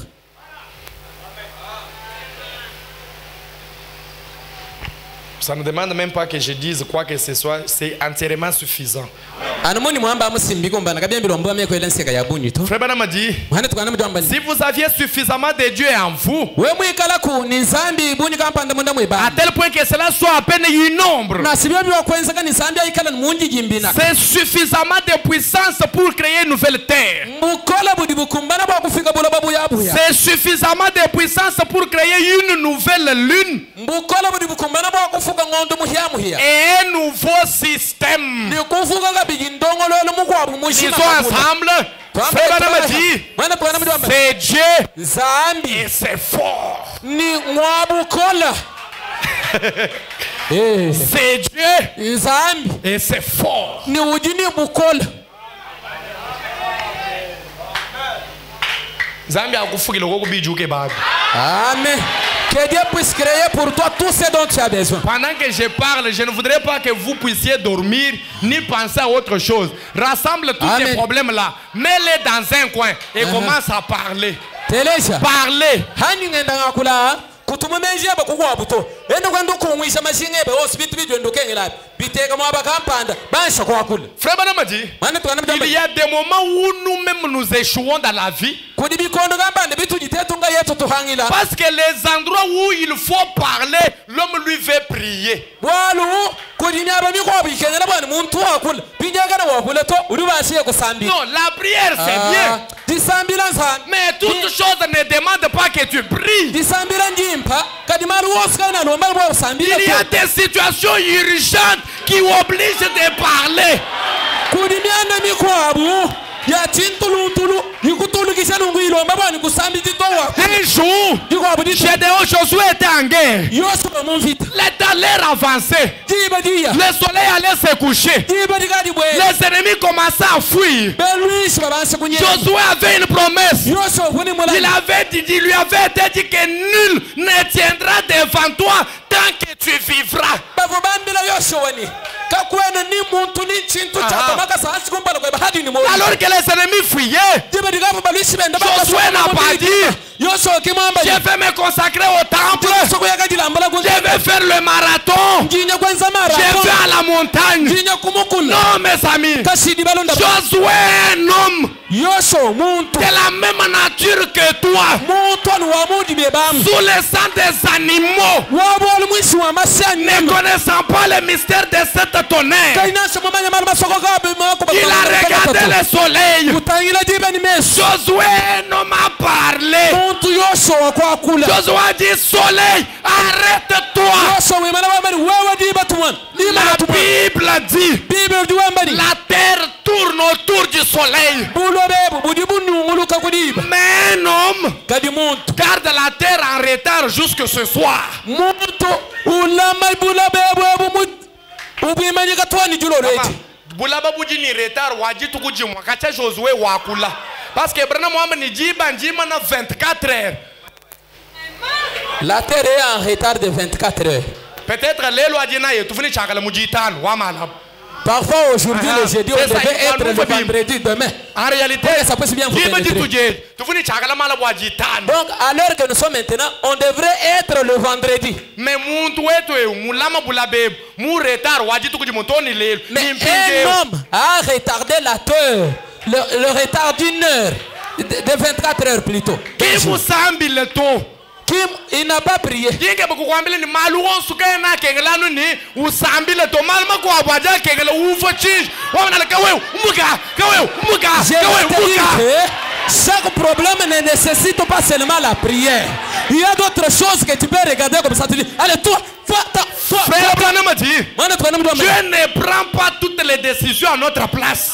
Speaker 1: Ça ne demande même pas que je dise quoi que ce soit, c'est entièrement suffisant. Frère Branham a dit, si vous aviez suffisamment de Dieu en vous, à tel point que cela soit à peine une ombre, c'est suffisamment de puissance pour créer une nouvelle terre. C'est suffisamment de puissance pour créer une nouvelle lune et un nouveau système. Ils sont ensemble. C'est Dieu et c'est fort. C'est Dieu et c'est fort.
Speaker 2: Amen. Que Dieu puisse créer pour toi tout ce dont tu as besoin.
Speaker 1: Pendant que je parle, je ne voudrais pas que vous puissiez dormir ni penser à autre chose. Rassemble tous ces problèmes-là, mets-les dans un coin et commence à parler. Parlez. Frère Branham a dit, il y a des moments où nous-mêmes nous échouons dans la vie. Parce que les endroits où il faut parler, l'homme lui veut prier. Non, la prière c'est bien. Mais toute chose ne demande pas que tu pries. Il y a des situations urgentes qui obligent de parler. Un jour, Gédéon Josué était en guerre. L'air avançait. Le soleil allait se coucher. Les ennemis commençaient à fuir. Josué avait une promesse. Il lui avait dit que nul ne tiendra devant toi tant que tu vivras. Alors que les ennemis fuyaient, Josué n'a pas dit, je vais me consacrer au temple, je vais faire le marathon, je vais à la montagne. Non mes amis, Josué est un homme de la même nature que toi, sous le sang des animaux, ne connaissant pas le mystère de cette tonnerre. Il a regardé le soleil. Josué un homme a parlé. Josué a dit, soleil, arrête-toi. La Bible dit, la terre tourne autour du soleil. Mais un homme garde la terre en retard jusque ce soir. Parce que
Speaker 2: la terre est en retard de 24 heures.
Speaker 1: Peut-être
Speaker 2: parfois aujourd'hui, le jeudi, on devait être le vendredi demain.
Speaker 1: En réalité,
Speaker 2: ça peut bien vous pénétrer. Donc, à l'heure que nous sommes maintenant, on devrait être le vendredi. Mais un homme a retardé la terre, le retard d'une heure, de 24 heures plutôt. Il n'a pas prié. Chaque problème ne nécessite pas seulement la prière. Il y a d'autres choses que tu peux regarder comme ça. Tu dis, allez, toi.
Speaker 1: Frère Branham a dit, Dieu ne prend pas toutes les décisions à notre place.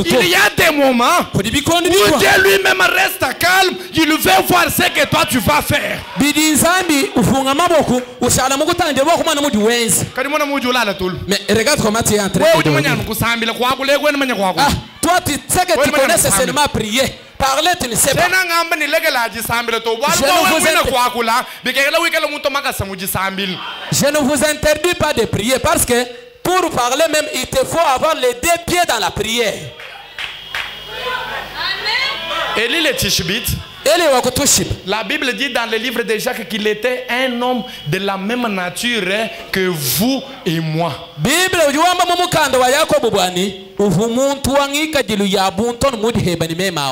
Speaker 1: Il y a des moments où Dieu lui-même reste calme. Il veut voir ce que toi tu vas faire.
Speaker 2: Mais regarde comment tu es en train de dormir. Toi, tu sais que tu connais seulement prier. Parler, tu ne sais pas. Je ne vous interdis pas de prier parce que pour parler même, il te faut avoir les 2 pieds dans la prière.
Speaker 1: La Bible dit dans le livre de Jacques qu'il était un homme de la même nature que vous et moi.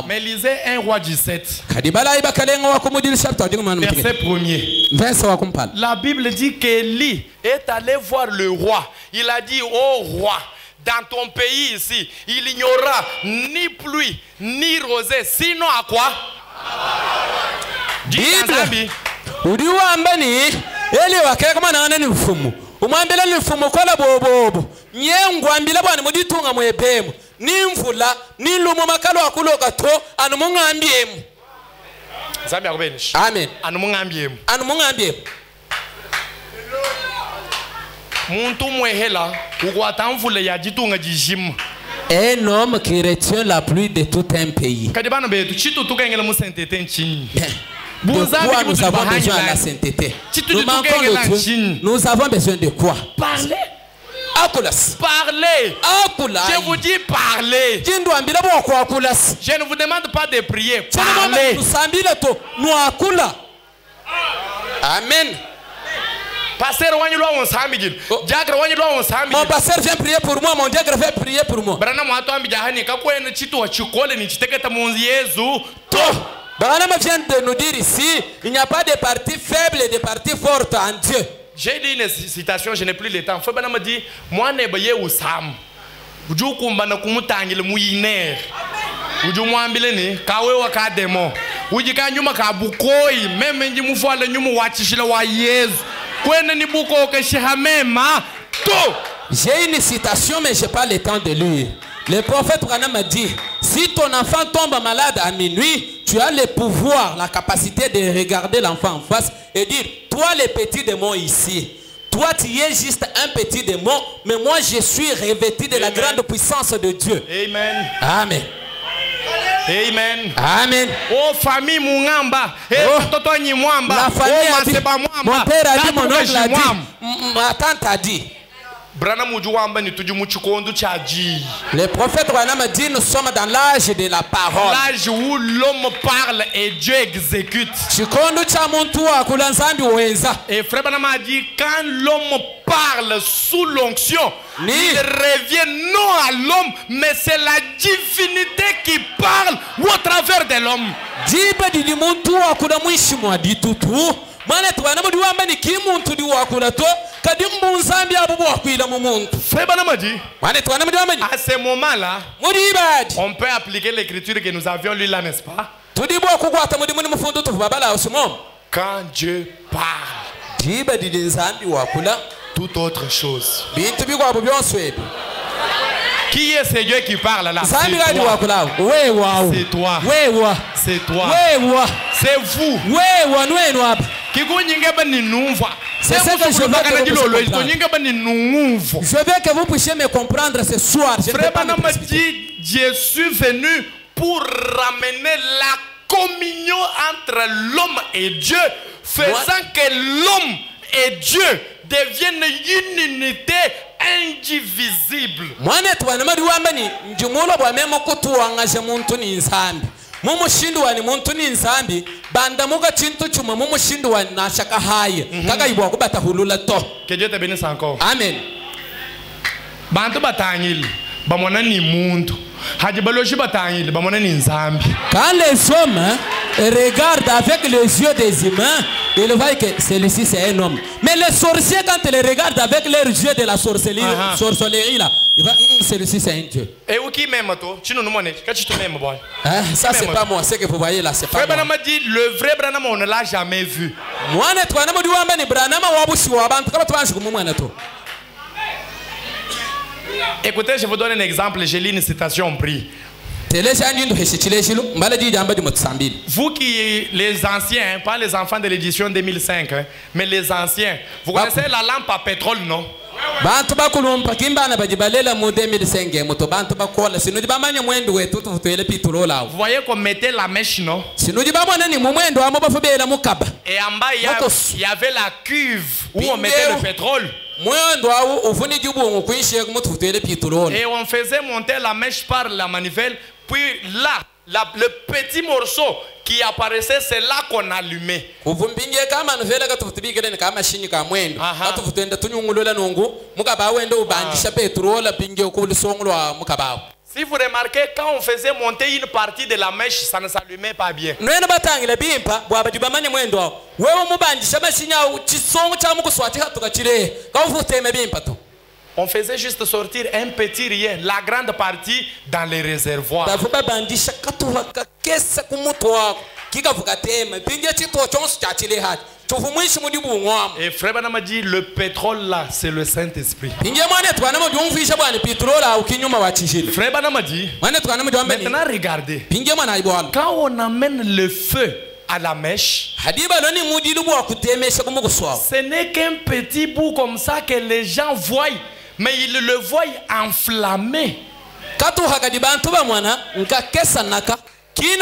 Speaker 1: Mais lisez 1 Roi 17. Verset 1er. La Bible dit qu'Élie est allé voir le roi. Il a dit: oh roi, dans ton pays ici, il n'y aura ni pluie ni rosée, sinon à quoi?
Speaker 2: Bible. Udiwambani eli wakekama na nani mfumu. Umwambile ni mfumu kola bobo. Nyengwambile bwana muditunga mwepemu. Ni mvula ni lumo makalo akuloka to anu mungambiemu.
Speaker 1: Zambi akubenish.
Speaker 2: Amen.
Speaker 1: Anu mungambiemu.
Speaker 2: Anu mungambiemu.
Speaker 1: Muntu mwehela ukwata mvula ya jitunga jijima.
Speaker 2: Un homme qui retient la pluie de tout un pays.
Speaker 1: De quoi
Speaker 2: nous avons besoin de la sainteté? Nous manquons de Dieu. Nous avons besoin de quoi?
Speaker 1: Parler.
Speaker 2: Parler.
Speaker 1: Je vous dis parler. Je ne vous demande pas de prier. Parler.
Speaker 2: Amen.
Speaker 1: Pasteur,
Speaker 2: mon pasteur vient prier pour moi, mon diacre vient prier pour moi.
Speaker 1: Branham
Speaker 2: vient de nous dire ici, il n'y a pas de parties faibles et de parties fortes en Dieu.
Speaker 1: J'ai dit une citation, je n'ai plus le temps. Branham me dit, moi ne baye usam. Uju kumbana kumutangile muyiner. Uju mwambile ni kawe wakademo. Uji kanyuma kabukoi, meme nji mufwala nyuma wachishila wa Yesu.
Speaker 2: J'ai une citation, mais je n'ai pas le temps de lire. Le prophète Branham a dit: si ton enfant tombe malade à minuit, tu as le pouvoir, la capacité de regarder l'enfant en face et dire: toi, le petit démon ici, toi, tu es juste un petit démon, mais moi, je suis revêtu de la grande puissance de Dieu.
Speaker 1: Amen.
Speaker 2: Amen.
Speaker 1: Amen.
Speaker 2: Amen.
Speaker 1: Oh famille Mungamba. Toto ni mwamba.
Speaker 2: La famille a dit, mon père a dit, mon oncle a dit, ma tante a dit.
Speaker 1: Le
Speaker 2: prophète Branham a dit: nous sommes dans l'âge de la parole.
Speaker 1: L'âge où l'homme parle et Dieu exécute. Et frère Branham a dit: quand l'homme parle sous l'onction, il revient non à l'homme, mais c'est la divinité qui parle au travers de l'homme. Frère Branham a dit, à ce moment-là, on peut appliquer l'écriture que nous avions lue là, n'est-ce pas? Quand Dieu parle, toute autre chose. Qui est ce Dieu qui parle là? C'est toi. C'est toi. C'est vous.
Speaker 2: C'est ce que je veux que vous puissiez me comprendre ce soir.
Speaker 1: Frère Branham dit: je suis venu pour ramener la communion entre l'homme et Dieu, faisant que l'homme et Dieu deviennent une unité indivisible.
Speaker 2: Mumushindwani muntu ni nzambi bandamuka chintu chuma mumushindwani na shaka haye kaka ibwa kubata hulula to.
Speaker 1: Que Dieu te bénisse encore.
Speaker 2: Amen.
Speaker 1: Bantu batangil bamona ni muntu haji baloshi batangil bamona ni nzambi.
Speaker 2: Quand les hommes regardent avec les yeux des humains, ils voient que celui-ci c'est un homme. Mais les sorciers, quand ils regardent avec leurs yeux de la sorcellerie là, ils voient celui-ci c'est un dieu.
Speaker 1: Et où qui m'aime toi? Tu nous montres que tu te m'aimes boy.
Speaker 2: Ça c'est pas moi, ce que vous voyez là c'est pas moi.
Speaker 1: Branham a dit: le vrai Branham on ne l'a jamais vu. Écoutez, je vous donne un exemple, j'ai lu une citation en prie. Vous qui, les anciens, pas les enfants de l'édition 2005, mais les anciens, vous connaissez la lampe à pétrole, non?
Speaker 2: bantu bakulumpa kimbana bajibalela mu 2005 moto bantu bakola sinudi bamanya mwendo wetu tutwele pitolo lawo.
Speaker 1: Vous voyez qu'on mettait la mèche, non?
Speaker 2: Sinudi bamwana ni mu mwendo amo bafubela mukaba.
Speaker 1: Et en bas il y avait la cuve où on mettait le pétrole.
Speaker 2: Et
Speaker 1: on faisait monter la mèche par la manivelle. Puis là, le petit morceau qui apparaissait, c'est là qu'on allumait. Si vous remarquez, quand on faisait monter une partie de la mèche, ça ne s'allumait pas bien. On faisait juste sortir un petit rien, la grande partie dans les réservoirs. Et Frère Branham m'a dit, le pétrole là, c'est le Saint-Esprit. Frère Branham m'a dit, maintenant regardez, quand on amène le feu à la mèche, ce n'est qu'un petit bout comme ça que les gens voient, mais ils le voient enflammé. Et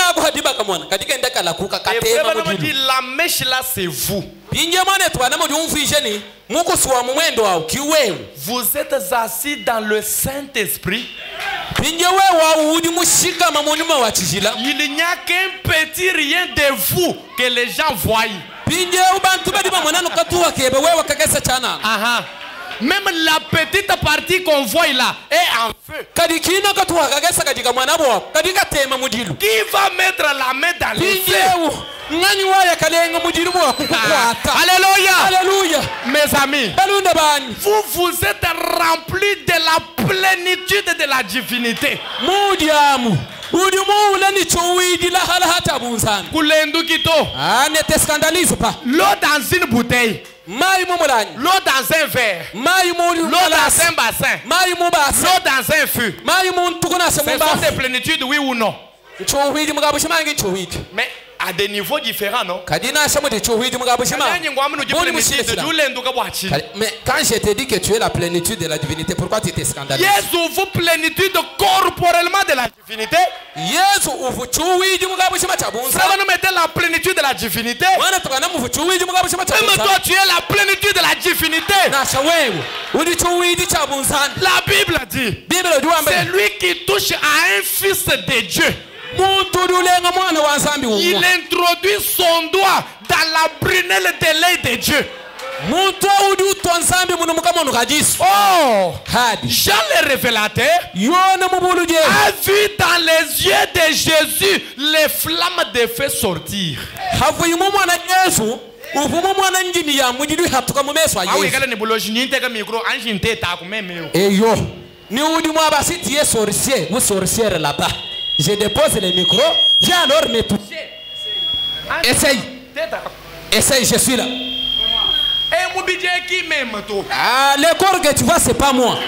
Speaker 1: la mèche là, c'est vous. Vous êtes assis dans le Saint-Esprit. Il n'y a qu'un petit rien de vous que les gens voient. Même la petite partie qu'on voit là est en feu. Qui va mettre la main dans le feu? Alléluia. Mes amis, vous êtes remplis de la plénitude de la divinité. L'eau dans une bouteille, l'eau dans un verre, l'eau dans un bassin, l'eau dans un fût. Ce sont des plénitudes, oui ou non? Mais à des niveaux différents, non?
Speaker 2: Mais quand je te dis que tu es la plénitude de la divinité, pourquoi tu t'es scandalisé?
Speaker 1: Vous plénitude corporellement de la divinité. Ça va nous mettre la plénitude de la divinité. Même toi, tu es la plénitude de la divinité. La Bible dit, c'est lui qui touche à un fils de Dieu. Il introduit son doigt dans la prunelle de l'œil de Dieu. Oh, Jean le révélateur a vu dans les yeux de Jésus les flammes de feu sortir.
Speaker 2: Je dépose le micro, viens alors me toucher. Essaye. Essaye, je suis là. Ah, le corps que tu vois, c'est pas moi.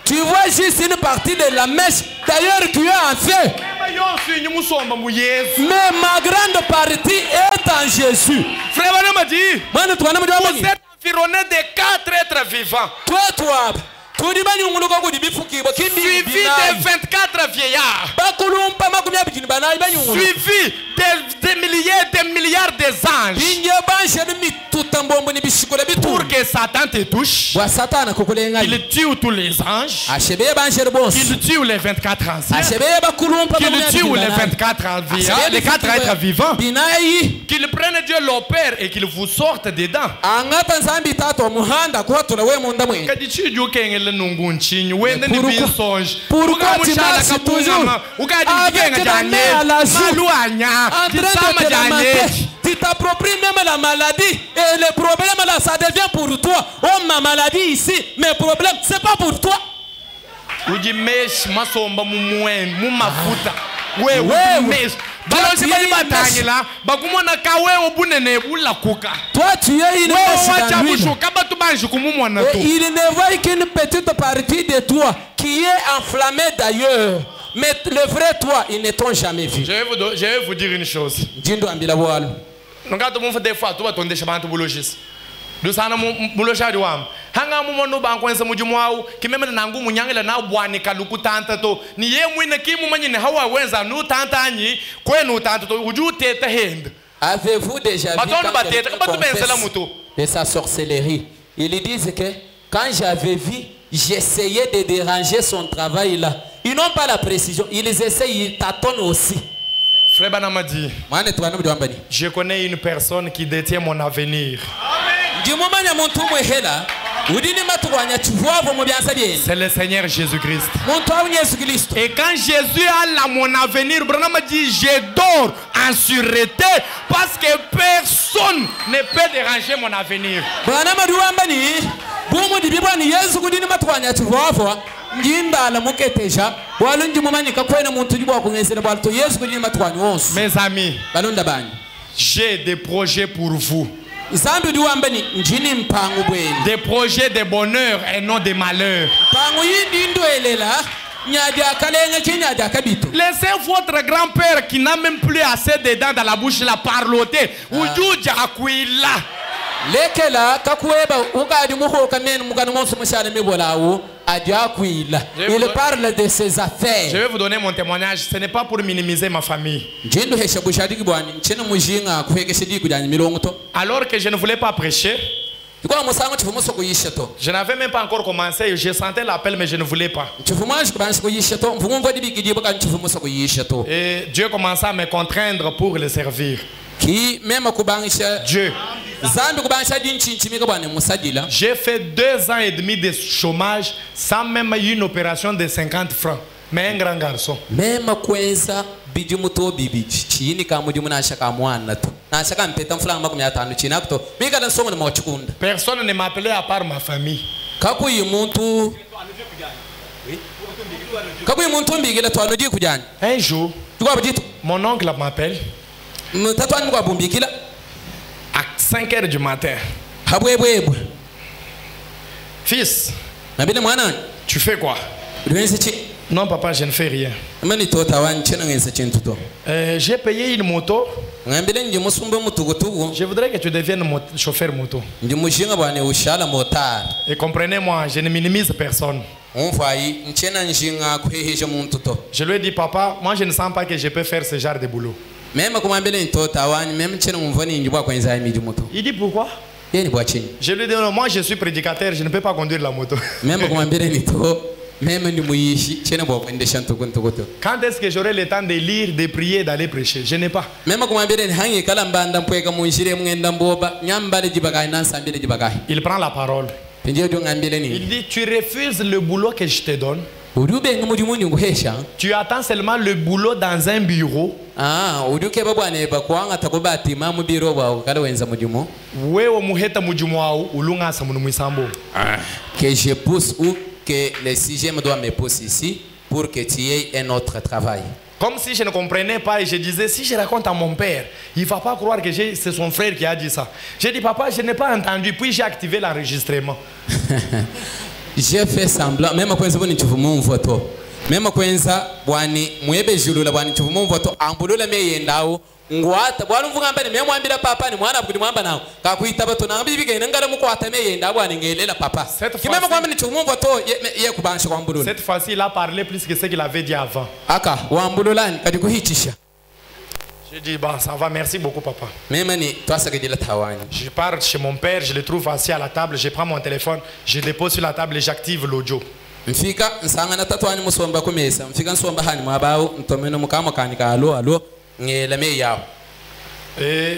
Speaker 2: Tu vois juste une partie de la mèche. D'ailleurs, tu es en feu. Mais ma grande partie est en Jésus.
Speaker 1: Frère Branham m'a dit, vous êtes environné de 4 êtres vivants. Suivi de 24 vieillards. Suivi des milliards d'anges. Pour que Satan te touche, il tue tous les anges. Il tue les 24 anciens. Qu'il tue les 24 vieillards, les 4 êtres vivants. Qu'il prenne Dieu leur Père et qu'il vous sorte dedans.
Speaker 2: Pourquoi tu marches toujours avec la main à la joue, en train de te lamenter? Tu t'appropries même la maladie et le problème là, ça devient pour toi. Oh, ma maladie ici, mes problèmes, c'est pas pour toi. Toi, tu es une mèche et il ne voit qu'une petite partie de toi qui est enflammée d'ailleurs. Mais le vrai toi, ils ne t'ont jamais vu.
Speaker 1: Je vais vous dire une chose. dusana muloshadi wam hanga mumono bankwense mujumwau kimemele nangu munyangela na bwani kaluku tanta to ni ye mwine kimu manyine hawa wenza nu tanta anyi kwenu tanta to uju tete hend.
Speaker 2: Avez-vous déjà vu de sa sorcellerie? Ils disent que quand j'avais vu, j'essayais de déranger son travail là. Ils n'ont pas la précision. Ils essayent, ils tâtonnent aussi.
Speaker 1: Frère Banamadi, je connais une personne qui détient mon avenir. C'est le Seigneur Jésus-Christ. Et quand Jésus a mon avenir, Branham dit, je dors en sûreté parce que personne ne peut déranger mon avenir. Mes amis, j'ai des projets pour vous. Des projets de bonheur et non de malheur. Laissez votre grand-père qui n'a même plus assez de dents dans la bouche la parloter.
Speaker 2: Il parle de ses affaires.
Speaker 1: Je vais vous donner mon témoignage. Ce n'est pas pour minimiser ma famille. Alors que je ne voulais pas prêcher, je n'avais même pas encore commencé. Je sentais l'appel, mais je ne voulais pas. Et Dieu commença à me contraindre pour le servir. Dieu. J'ai fait 2 ans et demi de chômage sans même une opération de 50 francs. Mais un grand garçon. Personne ne m'appelait à part ma famille. Un jour, mon oncle m'appelle à 5 h du matin. Fils, tu fais quoi? Non papa, je ne fais rien. J'ai payé une moto. Je voudrais que tu deviennes chauffeur moto. Et comprenez-moi, je ne minimise personne. Je lui ai dit, papa, moi je ne sens pas que je peux faire ce genre de boulot. Il dit pourquoi? Je lui ai dit, non, moi je suis prédicateur, je ne peux pas conduire la moto. Quand est-ce que j'aurai le temps de lire, de prier, d'aller prêcher? Je n'ai pas. Il prend la parole. Il dit, tu refuses le boulot que je te donne. Tu attends seulement le boulot dans un bureau.
Speaker 2: Que je pousse ou que le sixième doit me pousser ici pour que tu aies un autre travail.
Speaker 1: Comme si je ne comprenais pas et je disais, si je raconte à mon père, il ne va pas croire que c'est son frère qui a dit ça. J'ai dit, papa, je n'ai pas entendu, puis j'ai activé l'enregistrement.
Speaker 2: J'ai fait semblant, même quand vous avez mon photo, même quand vous avez joué la bonne photo, en boulot la meilleure ndao, ngwata, bwana mvugamba ni memo ambila papa ni mwana budi mwamba nao, kakuita bato na bibi ke ngala mukwata meyeure ndao bwana ngelela papa. Kimema kwamba ni chumu photo ye kubansha kwa mbulula.
Speaker 1: Cette fois-ci, il a parlé plus que ce qu'il avait dit avant.
Speaker 2: Aka wa mbululani kadi kuhichisha.
Speaker 1: J'ai dit, bah, ça va, merci beaucoup, papa.
Speaker 2: Je
Speaker 1: pars chez mon père, je le trouve assis à la table, je prends mon téléphone, je dépose sur la table et j'active l'audio. Et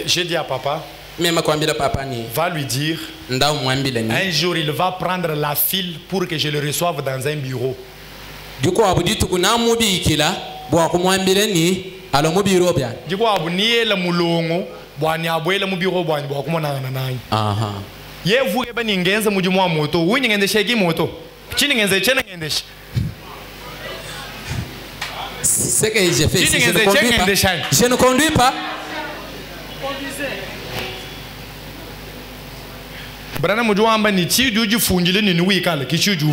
Speaker 1: j'ai dit à papa, va lui dire, un jour il va prendre la file pour que je le reçoive dans un bureau.
Speaker 2: Alors mon bureau bien.
Speaker 1: Du coup, abuniye la mulongo, bwani abwe la bureau bwani bwa kuma na nani.
Speaker 2: Aha.
Speaker 1: Ye vuke bani ngenza mujumwa moto, winyi ngende sheki moto. Chini ngenze chena ngende.
Speaker 2: Ce que j'ai fait, je ne conduis pas.
Speaker 1: Brana mujwa amba ni chijuju funjile ni nuikala kichuju.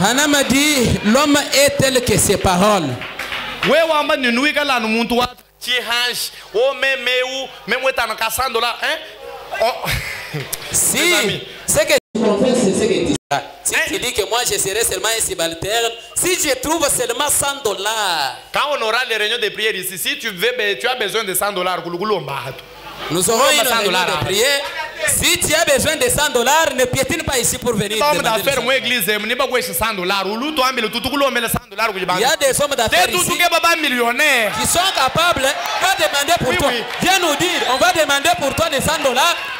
Speaker 2: Hana m'a dit l'homme est tel que ses paroles.
Speaker 1: Wewe amba ni nuikala no muntu wa chihansh o memeu memweta na kasando la
Speaker 2: Si, c'est que c'est ce que tu dis. Si tu dis que moi je serai seulement un subalterne, si je trouve seulement $100.
Speaker 1: Quand on aura les réunions de prière ici, si tu as besoin de $100,
Speaker 2: nous aurons une réunion de prière. Si tu as besoin de $100, ne piétine pas ici pour venir. Il y a des hommes d'affaires ici qui sont capables de demander pour toi. Viens nous dire, on va demander pour toi des $100,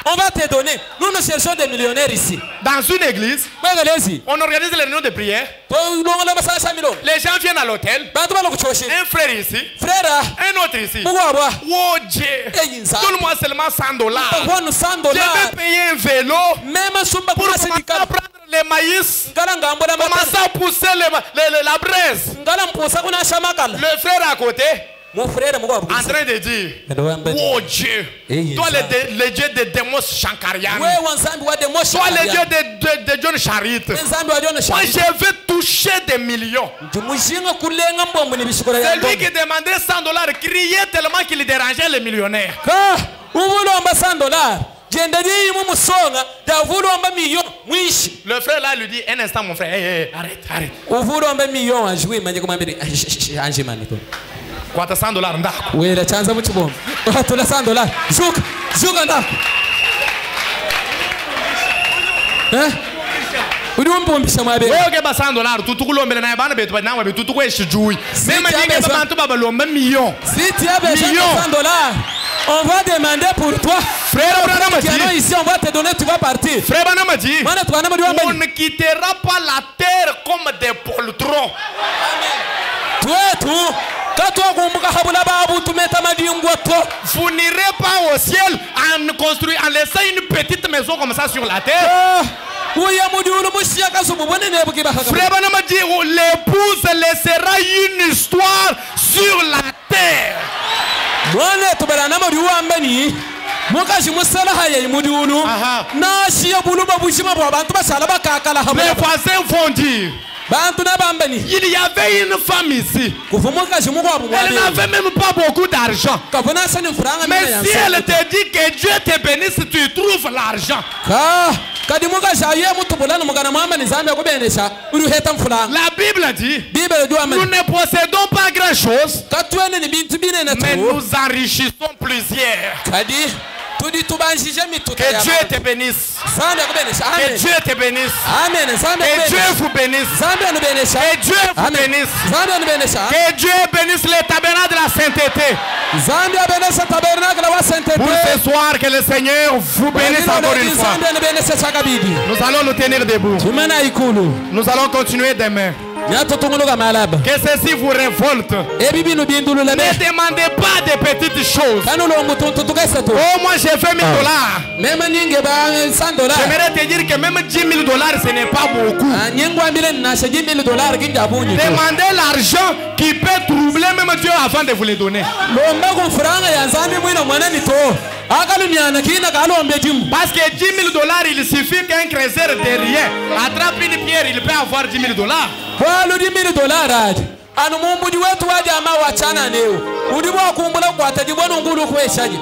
Speaker 2: on va te donner. Nous cherchons des millionnaires ici.
Speaker 1: Dans une église, on organise les réunions de prière. Les gens viennent à l'hôtel. Un frère ici, un autre ici. Oh Dieu, donne-moi seulement $100. Je vais payer un vélo pour commencer à prendre les maïs, commencer à pousser la braise. Le frère à côté, en train de dire, oh Dieu, toi le Dieu de Demos Shankarian, toi le Dieu de John Charit, moi je veux toucher des millions. Celui qui demandait $100 criait tellement qu'il dérangeait les millionnaires. Le frère là lui dit, un instant mon frère, hey, arrête. Quoi, t'as $100
Speaker 2: oui, la chance est bon. Tu as $100. Zouk, hein? Oui, on peut me faire ma belle.
Speaker 1: Ok, bah $100. Tout le monde est là, tout
Speaker 2: si tu as besoin de $100, on va demander pour toi. Frère ici, on va te donner, tu vas partir.
Speaker 1: Frère Banamadi, on ne quittera pas la terre comme des poltrons. Vous n'irez pas au ciel en laissant une petite maison comme ça sur la terre. Frère Banamadi, l'épouse laissera une histoire sur la terre. Mes voisins vont dire, il y avait une femme ici. Elle n'avait même pas beaucoup d'argent. Mais si elle te dit que Dieu te bénisse, tu trouves l'argent. La Bible dit, nous ne possédons pas grand chose, mais nous enrichissons plusieurs. Que Dieu te bénisse. Que Dieu te bénisse. Que Dieu vous bénisse. Que Dieu vous bénisse. Que Dieu bénisse les tabernacles de la sainteté. Pour ce soir, que le Seigneur vous bénisse encore une fois. Nous allons nous tenir debout. Nous allons continuer demain. Que ceci vous révolte. Ne demandez pas de petites choses. Oh, moi j'ai fait $1000. J'aimerais te dire que même $10,000 ce n'est pas beaucoup. Demandez l'argent qui peut troubler même Dieu avant de vous le donner. Parce que $10,000, il suffit qu'un creuset de rien attrape une pierre, il peut avoir $10,000.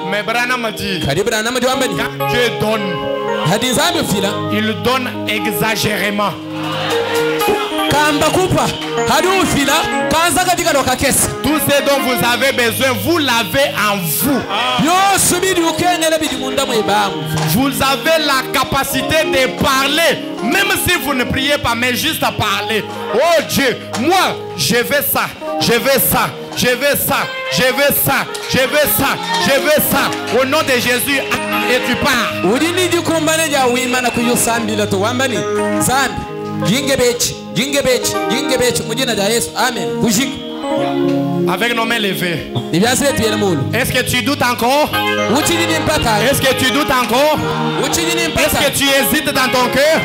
Speaker 1: Mais Branham dit, quand Dieu donne, il donne exagérément. Tout ce dont vous avez besoin, vous l'avez en vous. Vous avez la capacité de parler, même si vous ne priez pas, mais juste à parler. Oh Dieu, moi, je veux ça, je veux ça, je veux ça, je veux ça, je veux ça, je veux ça. Au nom de Jésus, et tu pars. Avec nos mains levées. Est-ce que tu doutes encore? Est-ce que tu doutes encore? Est-ce que tu hésites dans ton cœur?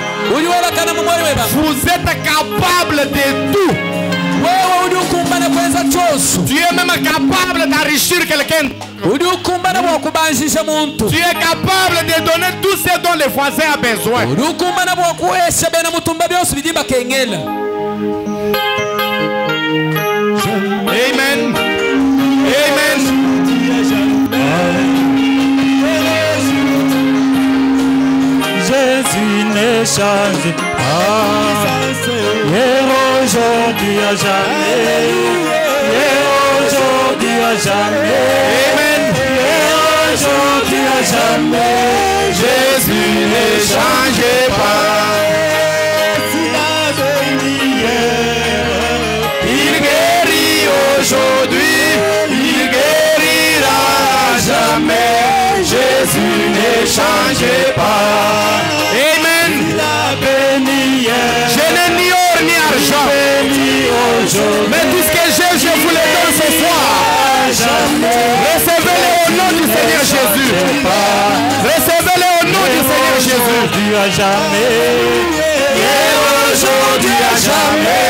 Speaker 1: Vous êtes capable de tout. Tu es même capable d'enrichir quelqu'un. Tu es capable de donner tout ce dont le voisin a besoin. Amen. Amen.
Speaker 3: change pas. Hier, aujourd'hui, à jamais. Hier, aujourd'hui, à jamais.
Speaker 1: Amen.
Speaker 3: Hier, aujourd'hui, à jamais.
Speaker 1: Jésus ne change pas. Il guérit aujourd'hui, il guérira jamais. Jésus ne change pas. Amen. Je n'ignore ni argent, mais tout ce que j'ai, je vous le donne ce soir. Recevez-le au nom du Seigneur Jésus. Recevez-le au nom du Seigneur Jésus.
Speaker 3: À jamais.
Speaker 1: Et aujourd'hui à jamais.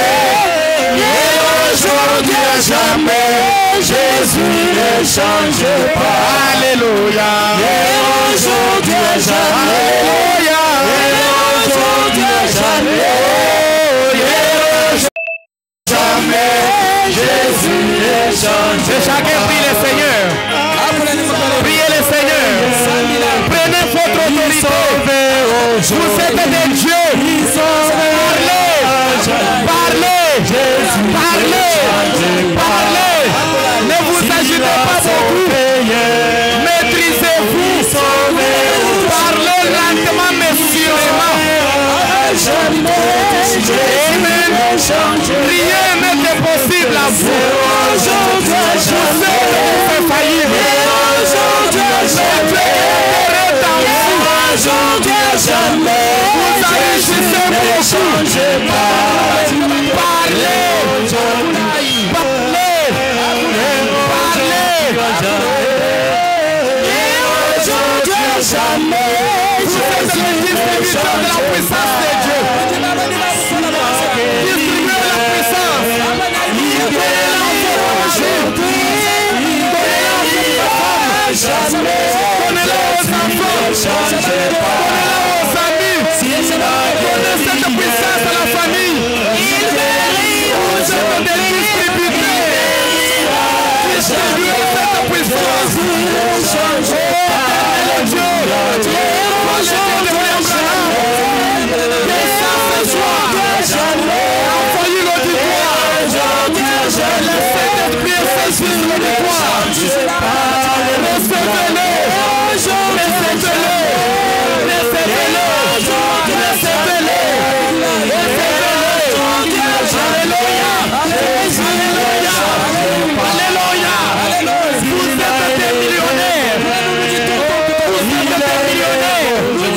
Speaker 1: Et aujourd'hui à jamais. Jésus ne change pas. Alléluia. Et aujourd'hui à jamais. Alléluia. Et aujourd'hui à jamais. Jamais. Jésus ne change pas. Chacun prie le Seigneur. Priez le Seigneur. Prenez votre autorité. Vous êtes des dieux. Parlez. Parlez. Ne vous agitez pas beaucoup. Maîtrisez-vous. Parlez lentement mais sûrement. Amen. Rien n'est possible à vous. Vous êtes faillible. Aujourd'hui à jamais, vous agissez beaucoup. Parlez. Et aujourd'hui à jamais, vous êtes le distributeur de la puissance de Dieu. Distribuez la puissance. Donnez-la aux enfants. Donnez-la aux amis. Donnez cette puissance à la famille. Vous êtes des distributeurs. Distribuez cette puissance. Oh, Dieu.